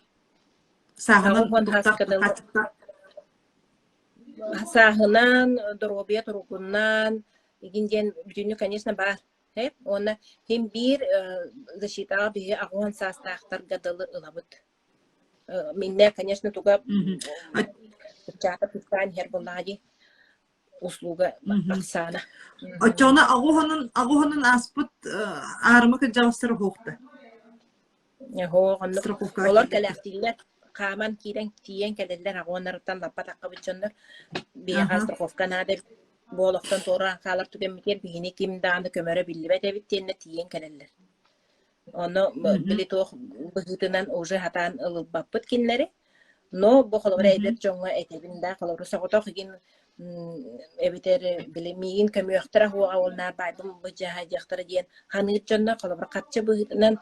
Сағынан, дұрғыбия тұрғыннан, егінден бүтіні, конечно, бар. Оны hem bir защитаға бігі ағуан састақтар гадалы ұлабыд. Менне, конечно, туға чата пускан хер болады услуга ақсана. Очона ағуанын аспыт арымы кілжағыстары хоқты. Олар кәләқтілер қаман кейден тиен кәлелер ағуанарыттан лаппат аққа bütçönler бейға страховка нады болықтан тоғыран қалар түгенмекер бейіне кемдағаны көмірі білібет әбіттеніне тиен кәлелер. Оны білі тоқ бұғытынан уже хатан ылылбаппыт кенлері, но бұл қолығыр әйдер жоңға әтебінде қолығыр соғытоқ еген эбитер билемиин көмөктөр хуга олнар байдым быжаха жактары диен ханыт жонна колобра катчы быгытынан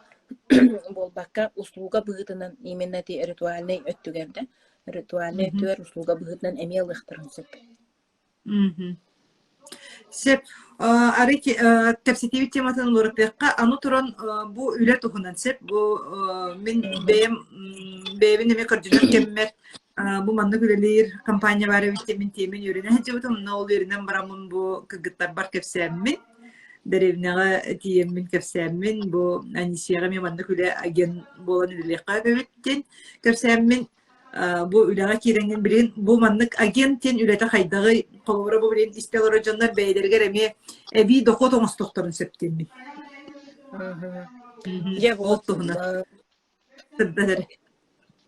болбакка услуга быгытынан именно те ритуальный өттүгерде ритуальный төр услуга быгытынан эмелыктырын сеп. Сеп арики тепситиви тематын лорпекка аны туран бу үле тухунан сеп бу мен бэйим неме көрдүнөр кеммет bu manna gülelir kampanya var vitamin temin yörüne hacı butum ne oluyor inan baramın bu kıgıtlar bar kefsemmin derevnaga tiyemin kefsemmin bu anisiyaga mi manna güle agen bolan üleka bebitten kefsemmin bu üleka kirengin birin bu manlık agentin ülete haydağı kolora bu birin isteler hocanlar beylerger emi evi dokot omuz doktorun septemmin Я Ол вот туһуна. Сырдары.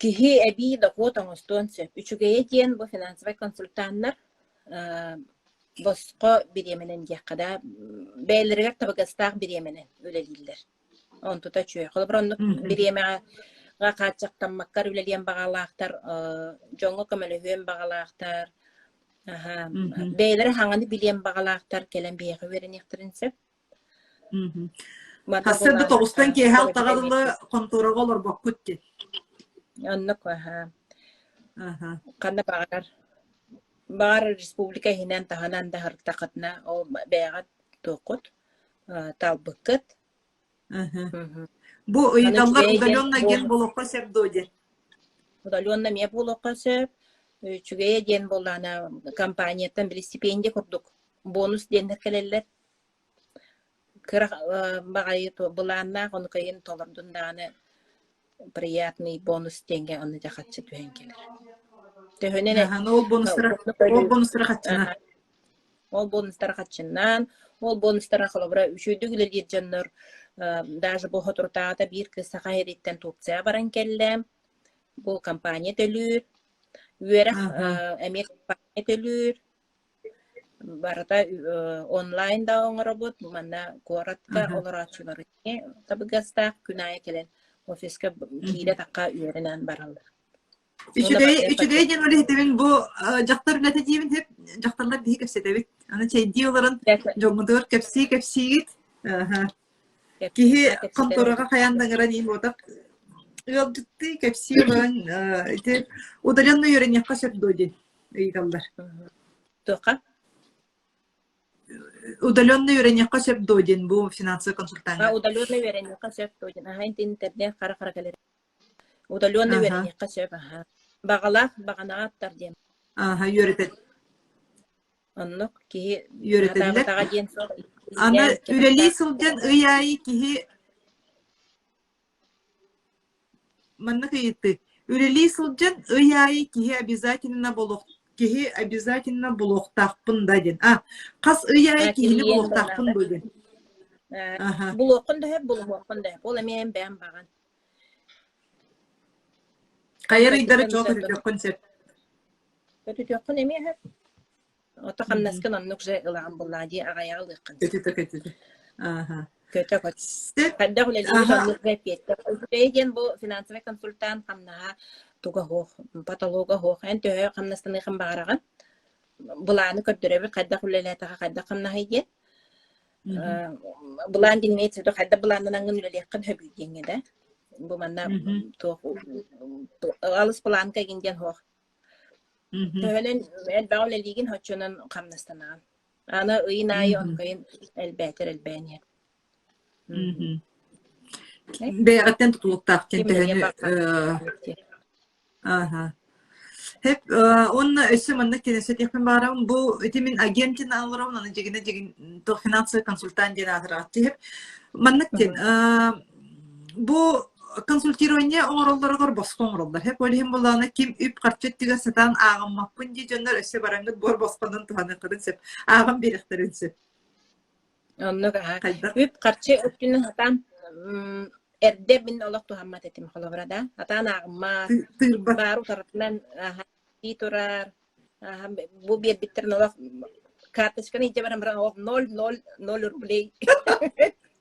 киһи эби докуот оҥостуон сөп. Үчүгэйэ диэн бу финансовый консультаннар боско бириэменен диэккада бээлэригэр табыгастаах бириэменен үлэлиллер. Онтута чүэ. Холоброннук бириэмега каачактаммаккар үлэлиэн багалаахтар, жоңго көмөлөһүөн багалаахтар, бээлэр хаңаны билиэн багалаахтар келен биэхи веренихтерин сөп. Хасырды тоғыстан кейхал тағадылы контураға олар баққытты. Оннук, қанна бағар республика хинен таханан да харықтақытына ол бәғат тоқыт, талбықыт. Бұ ұйдалар ұдаленна ген болуққа сөп доде? Удаленна ме болуққа сөп, чүгейе ген болана компанияттан бір стипендия құрдық. Бонус дендер келелер. Кырах багай то буланна он кайын толордунданы приятный бонус деньги он да хатчы түһен келер. Төһөнене ол бонустар хатчына. Ол бонустар хатчыннан, ол бонустар халыбра үшүдүгүлөр жоннор даже бу хотуртаата бир кыса хайриттен тупция баран келлем. Бу компания төлүр, үерах эмек компания төлүр. Барата онлайн да оңоробут, манна коратка олорачулары табыгаста күнае келен офиска кире такка үйеренен баралды. Үчүгэй ден оле хетебин бу жактар нәтижебин хеп жактарлар бии кепсетебит. Аны чейди оларын жоңдор кепсигит. Кихи конторага каяндаңыра дейм отак. Ылдытты кепси оларын удаленно үйренекка сөп дойден ыйдалдар. Тока Удаленный үйренекка сөп дойден бу финансовый консультант. Удаленный үйренекка сөп дойден. Интернет кара келер. Удаленный үйренекка сөп. Бағана аттар дем. Үйретет. Оннук ки Үйретелер. Ана үрели сылден ыяйы кихи манна кыйытты. Үрели сылден ыяйы кихи обязательно блоктақпын даден. Қас ыяйы кихини блоктақпын даден. Блоқын да хеп, блоқын да хеп. Ол әмейін бән баған. Қайыр идары жоғы төтөккін сеп. Төтөккін әмей хеп. Ота қамнаскын оннук же ылаған бұллади ағаяғы лыққын. Көтөккін. Көтөккін. Қадда құлелі оннук репетті. Үлпейден бұл финансовый консультант қамнаға туга хоқ, патолога хоқ. Ән төхі қамнастаны қым бағараған. Бұланы көрдіребі қадда құлелетіға қадда қамнаға еген. Бұлан dinleyicisi hadda bulandan üleleqin höbüdenge de. Bu manna alыс bulanka ginden hoq. Tölen el bağlı ligin hoçunun qamnastanan. Ana ıynayı onqayın elbəni. Beygatten tutuluqtaqten töheni. Hep onun ösü mannak teneset yakın bağıram bu itimin agentin alırım onu jegine to finansal konsultan diye atıraqtı hep mannak ten bu konsultirowanya oğrolları gor bosqon oğrollar hep öyle hem bulana kim üp qarcettiga satan ağammakpın diye jönler ösü barangıt bor bosqonun tuhanı qırın sep ağam beriktirin sep Onu üp qarcı öptünün hatan erde bin Allah tuhammat etim xolobrada atan ağma baru tarafından iturar bu bir bitir nolak kartışkan iyice barang barang 0 rubley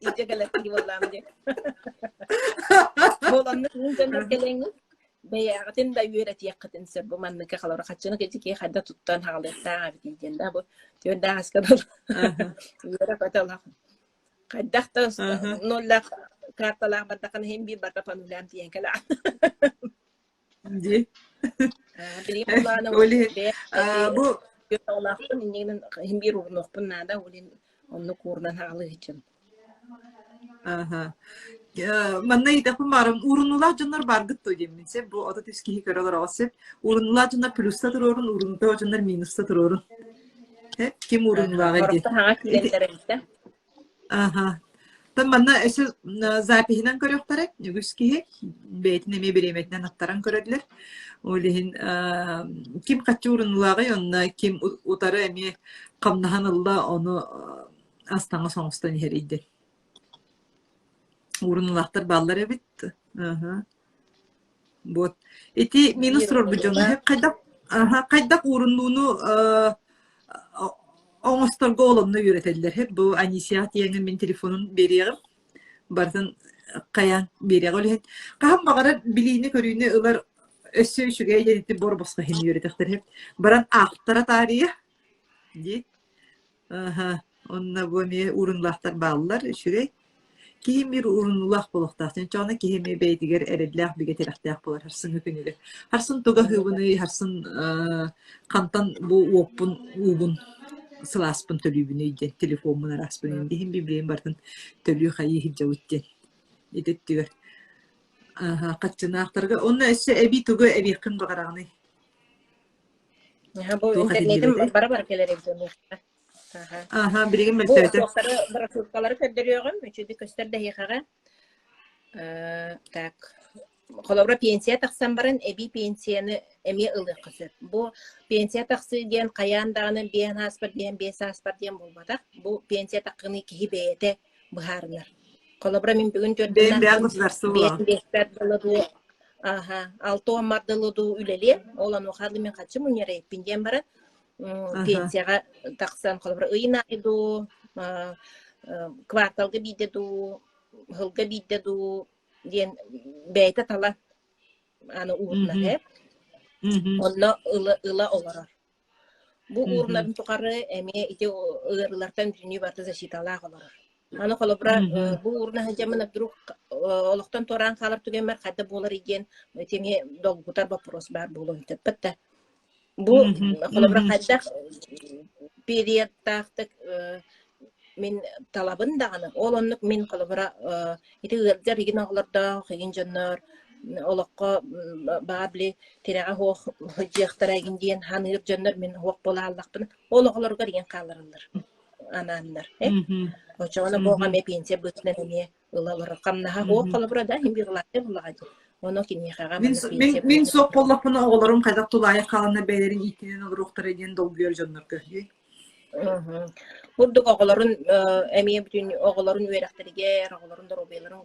iyice galati vallahi diye bolanın internet gelengi beyatin da yüreti yakatin se bu manne ka xolobra qaçını ki hadda tuttan haqletta bidiyden da bu diyor da askadar yürek atalaq qaddaqta nollaq kartalar batakan hem bir batapan ulam diyen kala Di. Bu yolaqın ingen hem bir urnoqpun nada olin onu kurnan halı için. Manna itapın barım urunlar canlar bargıt to deminse bu adı teskihi karalar asıp urunlar canlar plusta dururun urunlar canlar minusta dururun. Hep kim urunlar idi. Manna ösü zapihinden körüqtarek nügüskihi beytin eme biremetinen attaran körediler. Olihin kim kaçı urunulağı onna kim utarı eme qamnahan Allah onu astana soğustan heriydi. урунлахтар баллар эбит. Ага. Вот. Эти минус рорбуджона хеп кайдак уруннууну оңосторго олонно үйрөтелдер хеп. Бу Анисият еңин мен телефонун бериягым. Бартын каян бериягы олехет. Кахам багара билийни көрүүнү ылар өссө үшүгө едити бор боско хин үйрөтектер хеп. Баран ахтара тария. Ди. Ага. Онна бу ме урунлахтар баллар үшүгө. Кихим бир урунлах болохтасын. Чана кихим бейтигер эредлах бигетелахтах болар. Харсын үкүнүлө. Харсын тога хыбыны, харсын кантан бу оппун убун сыласпын төлүбүнү иде. Телефонун араспын. Кихим библиен бартын төлү хайы хиджабыттен. Идеттигер. Ага, каччынаактарга. Онна эссе эби туга эбикин багарагыны. Бу интернетим бара-бара келер эбден. Ага, билген Бу белсети. соқтары брошюркалары көндөрүөгөн үчүдү көстөр дехигаға. Так. Колобра пенсия таксан барын эби пенсияны эми ылы кысыр. Бу пенсия таксы диен каяндаганы биен аспар диен бес аспар диен болбатак. Бу пенсия таккыны кихи бейете быхарынар. Колобра мен бүгүн Бен бяг төрдүн государство. биен бестер дылыду. Ага, алты мардылыду үлеле. Олан ухарлы мен качы муньяре пинден бары. Пенсияға тақсан қолыбыр ұйын айду, кварталға бейдеду, ғылға бейдеду, ден бәйті тала аны уырнағы. Онна ұла оларар. Бұ уырнарын тұқары әме ете ұғырлардан дүние барды защиталақ оларар. Аны қолыбыра бұ уырна жамын абдыруқ олықтан торан қалар түген бар қады болар еген өтеме долгутар вопрос бар болуын теппітті. Бу колобра кайдак периодтактык мен талабын даганы олоннук мен колобра ити ырдер иген оглорда хеген жоннор олокко бабли терага хох жыктара иген ханыр жоннор мен хок бола аллакпын ологлорго деген калырылар анандар очона бога ме пенсия бүтнө эме ылалар камнаха хок колобра да хим бирлатты булагы. Мен соқ қоллапыны оғыларым қайдақ тұлайы қаланы бәйлерін итінен ұлырықтар еден долгүйер жонлар көй. Бұрдық оғыларын әме бүтін оғыларын өйрәқтерігер, оғыларын дұробеларын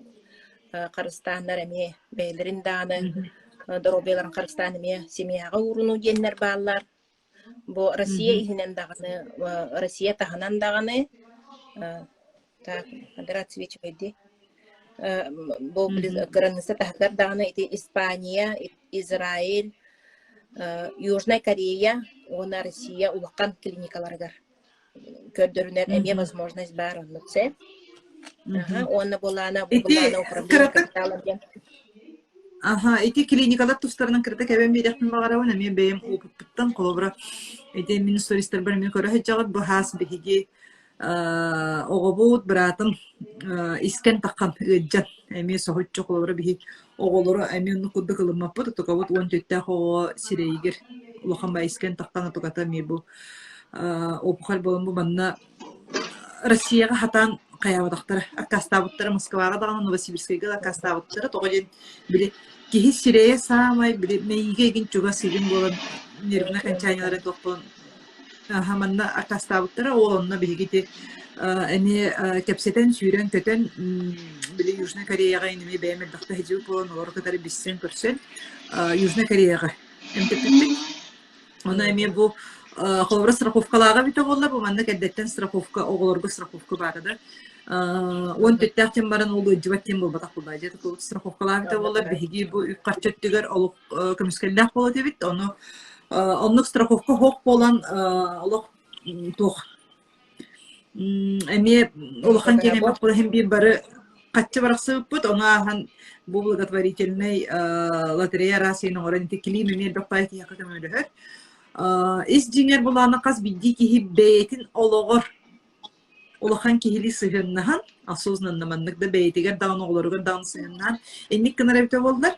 қарыстандар әме бәйлерін дағаны, дұробеларын қарыстан әме семияға ұрыну денлер бағалар. Бұл Россия ихінен дағаны, Россия тағынан дағаны, Федерация вечі өйді. Бу граница тахтар дагана ити Испания, Израиль, Южная Корея, она Россия улакан клиникаларгар. Көрдөрүнөр эме возможность бар оннутсе. Онна булана управление капиталын. Ага, ити клиникалар тустарынан кирде кебен бирекпин багарабын эми бейим опуттан колобра. Эти министрлер бар мен көрө хажагат бу хас биги оғобуут братым искен таққан ыджан әме соғытчы қолыбыры бігі оғолыры әме ұнны құдды қылымаппыды тұқабыт 14-тә оғы сирейгер ұлықанба искен таққаны тұқата ме бұл опухаль болын бұл манна Россияға хатан қаябыдақтары аккастабыттары Москваға дағаны Новосибирскайға аккастабыттары тоғыден біле кехи сирея самай біле мейге еген чуға сирин болын нервна кончаниялары тоқ болын Хаманна акастабыттара олонна бигити эми кепсетен сүйрен көтен били Южная Кореяга инеме бәймел дакта хижу болон олар катары 5% Южная Кореяга эмтеппик она эми бу холбра страховкаларга бите боллар бу манна кеддеттен страховка оголорго страховка барыда 14-тәктен баран ол үҗбәттен булбатак булда жете кул страховкалар бите боллар биги бу качеттигер олук көмүскелләк болот дебит оны оннук страховка хок болан олох тох эми олохан кене бак болан бир бары каччы бараксы бут она хан бу благотворительный лотерея расыйның оренти клим эми бакпайт якытым өлөр ис жиңер буланы каз бидди кихи бейтин ологор олохан кихили сыгыннахан осознанно манныкда бейтигер даун оглорго даун сыгыннахан энник кынарабыта болдур.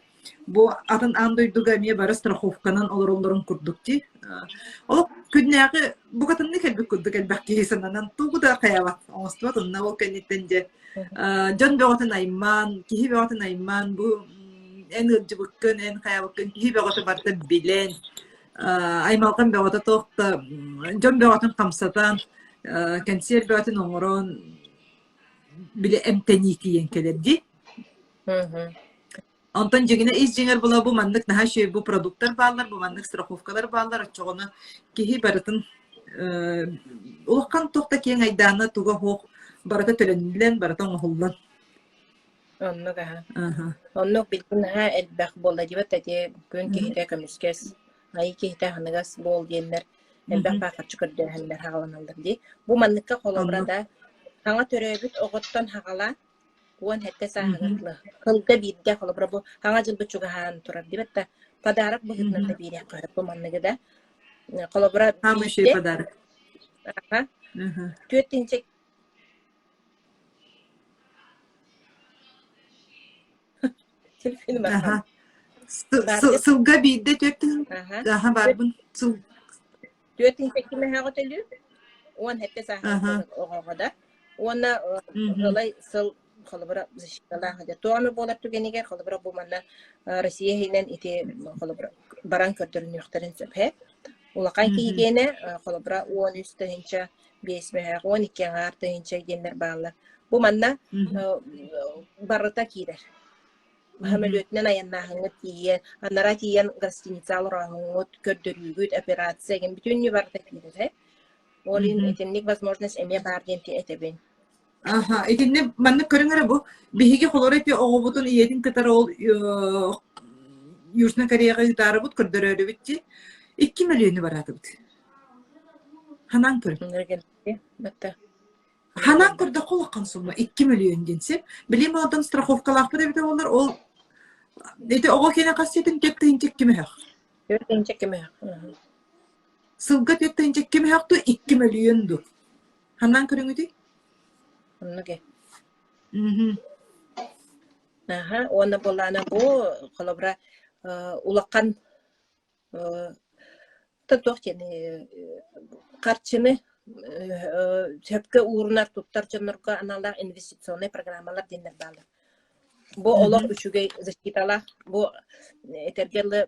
Бу атын андойдуга мие бары страховканан олороллорун курдукти. Ол күннәгы бу катынны келбек курдук элбак кийсанан тугуда каябат. Оңстуат онна ол кенеттенде. Жон бөгөтөн айман, кихи бөгөтөн айман бу эн ыджыбыккын, эн каябыккын кихи бөгөтө барта билен. Аймалкан бөгөтө токта, жон бөгөтөн камсатан, консерв бөгөтөн оңорон биле эмтени кийен келерди. Онтон жегіне из жеңер була бу маннык наха шөй бу продукттар баалар, бу маннык страховкалар баалар, очоғыны кихи барытын улаккан тохта кең айдааны туга хоқ барыта төлөнүлен, барыта оңохуллан. Оннуга. Аха. Оннук билгин элбэх болла дибет эти күн кихите көмүскес. Ай кихите ханагас бол диеннер. Элбэх бакырчы көрдөһөннөр хагаланалар ди. Бу манныкка холобрада хаңа төрөбүт оготтон хагала уон хетте саагатлы. Кылга бидде холобра бу хаңа жылбы чугахан турар дибет подарок быгытнан да бире карып бу манныгыда. Холобра Хамы шөй подарок. Ага. Төтенчек телефону бар. Аха. Сылга бийде төттүн. Аха барбын. Төтенчек киме хагатылы? Уон хетте саагатлы огода. Уонна галай сыл холобра защитала хада. Тоаны болар түгенеге холобра бу манна Россия хинен ите холобра баран көрдөрүн юктарын сөпе. Улакай кийгене холобра уон үстөһүнчө бесме 12 артыгынча гендер баалар. Бу манна барыта кийдер. Хамелөтнен аяннахыңыт кийен, анара кийен гостиницалар аңыт көрдөрүүгүт операция ген бүтүнү барыта кийдер. Олин этенник возможность эме бар денти этебен. Аха, этинне манны көрүңөр бу биһиги холорепи огобутун иетин кытар ол Южный Кореяга ютарыбыт көрдөрөрүбүтти 2 миллиону баратыбыт. Ханан көр. Ханан көрдө колаккан сумма 2 миллион денсе, билим одан страховкалак бит олар ол эти ого кене касетин тектинчек кимех. Тектинчек кимех. Сылга тектинчек кимехту 2 миллионду. Ханан көрүңүти? Оннуге. Аха, онна болана бу холобра улаккан тотохтени карчыны төпкө уурунар туттар жонорго аналар инвестиционный программалар дендер баалар. Бу олох үчүгө защитала, бу этергеле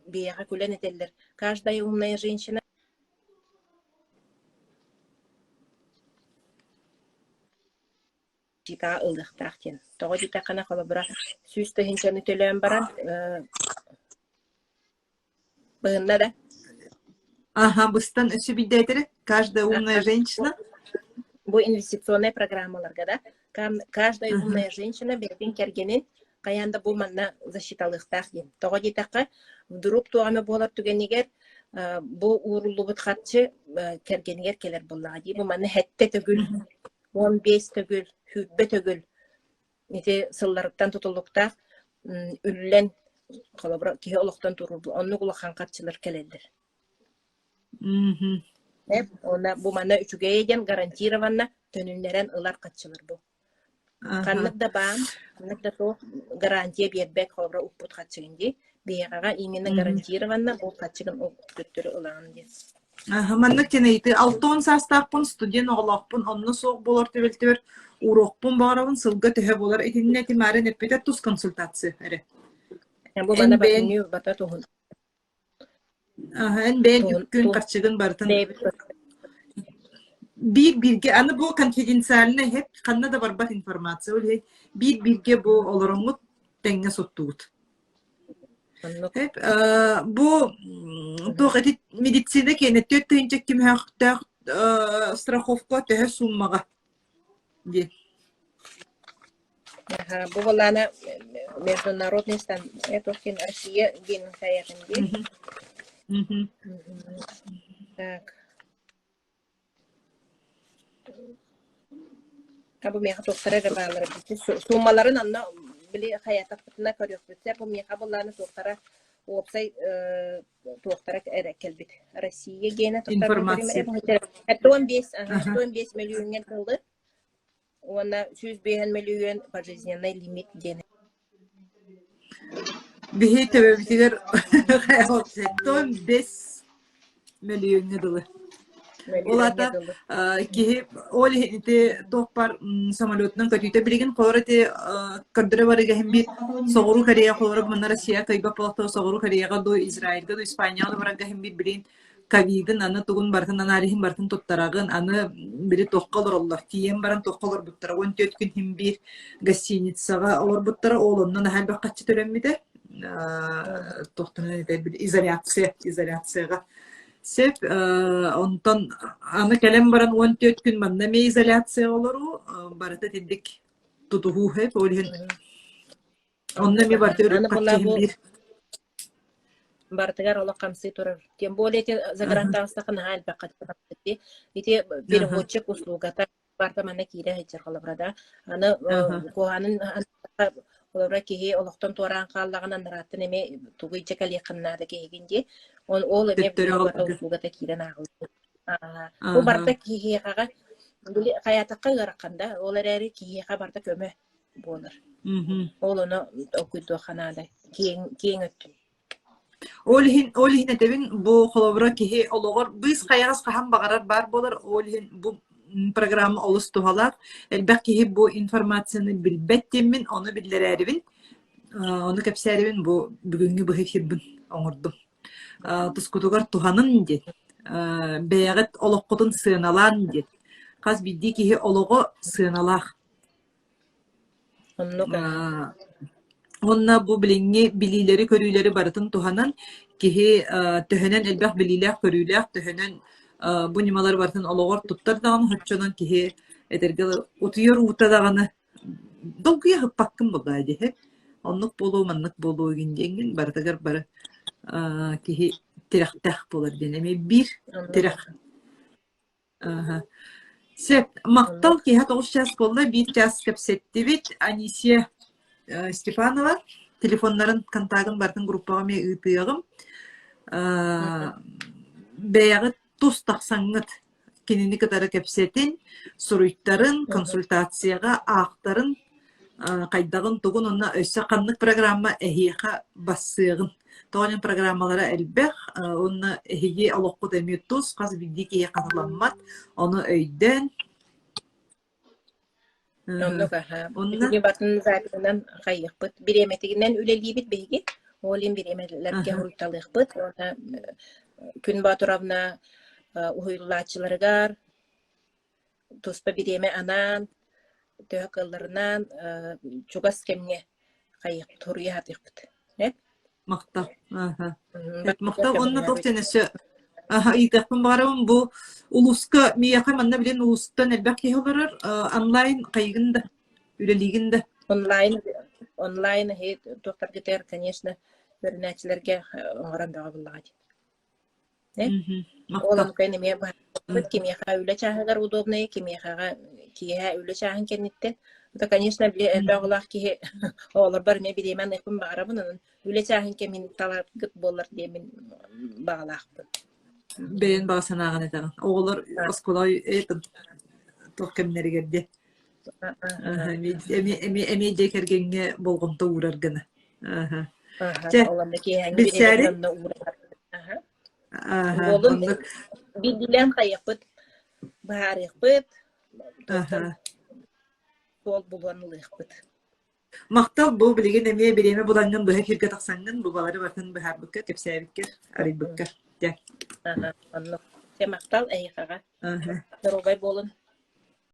бияга күлен этеллер. Каждая умная женщина жита ылдыктактен. Того жита кана холобра сүстө хинчаны төлөөн баран быгында да. Ага, быстан өсү биддетери, каждая умная женщина. Бу инвестиционная программаларга да. Каждая умная женщина берген кергенин каянда бу манна защиталыктак ден. Того житакка вдруг туганы болар түгенигер бу уурулубут хатчы кергенигер келер боллага ди. Бу манна хетте төгүл, 15 төгүл, хүббе төгүл. Эти сылларыктан тутулуктак үллен колобра кие олоктон турулду. Онну кулаккан катчылар келелдер. Она бу мана үчүгө эден гарантированно төнүннерен ылар катчылар бу. Каннык да баам, каннык да то гарантия бербек колобра уппут катчыгынди. Бияга именно гарантированно бу катчыгын көттөрү ылаан ди. Маннык тенейти 6 састаппын студент оголокпун, онну соок болор төбөлтөбөр урокпун барабын сылга төһө болор. Этинне тимарен эппете тус консультация эре. Бу бана бакынуу бата тухун. En ben gün kaçıgın barıtın. Bir anı bu konfidensiyaline hep kanına da barbat informasiya ol bir bu olurumut denge sottuğut. Hep bu doğru medisinde kene tötünce kim hakta страховка töhe summaga diye. Bu volana международный стан это кен Россия ген саятын. Так. Кабы меха тоқтара жабалары суммаларын анна били хаятактына көрөк бүтсе бу меха булланы тоқтара опсай тоқтара келбит. Россия гене тоқтара 15 миллион кылды. Она 105 миллион пожизненный лимит гене. Bir tebebitiler hayatım 5 milyon dolar. Olata ki oli de topar samalotdan katıyta bilgin korate kadre varıga hem bir soğuru kariye koru bunlara siyah kayba palto soğuru kariye do İsrail'de do İspanya'da varıga hem bir bilin ковидын аны тугун бартын анарихин бартын туттарагын аны бири тохколор оллор тиен баран тохколор буттара 14 күн хим бир гостиницага олор буттара олоннан хальбак качы төлөммите тохтана бир изоляцияга сеп онтон аны келем баран 14 күн манна ме изоляция олору барата тидик тутуху хеп олин онна ми барты качы бартыгар ола камсы турар. Тем более те загрантастакын хал бакатти. Ите переводчик услугата барта мана кире хечер калабрада. Аны коанын олора кихи олоктон туаран каллагынан наратын эме тугыйча калыякыннада кегинде. Ол эме услугата кире нагыл. Бу барта кихига били каятакка гараканда олар эри кихига барта көмө болор. Ол ону окуйду ханада кийин өттү. Олихин этебин бу холобра кихи ологор быз каягас кахан багарар бар болар олихин бу программа олустухалар элбек кихи бу информацияны билбеттимин оны биллерерибин оны кепсерибин бу бүгүнгү бу хирбин оңордум тускутугар туханын дет беягет олоккутун сыыналан дет каз бидди кихи олого сыыналах онна бу билинги билилери көрүлери барытын туханан кихи төһөнөн элбэх билилер көрүлер төһөнөн бу нималар барытын ологор туттар даган хоччонон кихи этергел утуйор ута даганы долгуя хыппаккын булдайды хе оннук болуу маннык болуу гиндеңин бартыгар бары кихи тирахтах болар денеме бир тирах сеп мактал кихи 9 час болла 1 час кепсеттибит Анисия Степанова телефоннарын контагын бартын группага ме ыйтыгым беягы тус таксаңыт кинини кытары кепсетин суруйттарын консультацияга актарын кайдагын тугун онна өссө каннык программа эхиха бассыгын тоонун программалары элбэх онна эхиги олоккут эми тус каз биддики каталаммат оны өйдөн Онна батын затынан кайыкпыт. Биреметигинен үлелибит беги. Олин биремелерге хурталыкпыт. Ona күн батуравна уйуллачыларыгар туспа биреме анан төкөллөрүнөн чугас кемне кайык туруятыкпыт. Макта. Макта онна токтенесе Итакпын барым бу улуска мияка манна билен улустан элбек кехолорор онлайн кайгында үлелигинде онлайн хет доктор гетер конечно бернәчләргә оңран бага буллагы. Олам кайны ме бар. Кимияга үле чагыгар удобный кимияга кия үле чагын кеннитте. Это конечно элбеглах ки олар бар ме биремен экпин барабын үле чагын кемин талап гыт болар демен багалакпын. Бен басанаган этаган. Оголор осколой этин токемнеригерде. Эми декергенге болгонто ураргана. Бидилен кайыпыт, баарыпыт, бол булганлыкпыт. Мактал бу билеген эме биреме буланган бу хирге таксаңган бу балары бартын бахарбыкка кепсәбиккер, арыбыкка. Анно. Те мактал эйхага. Дорогай болун.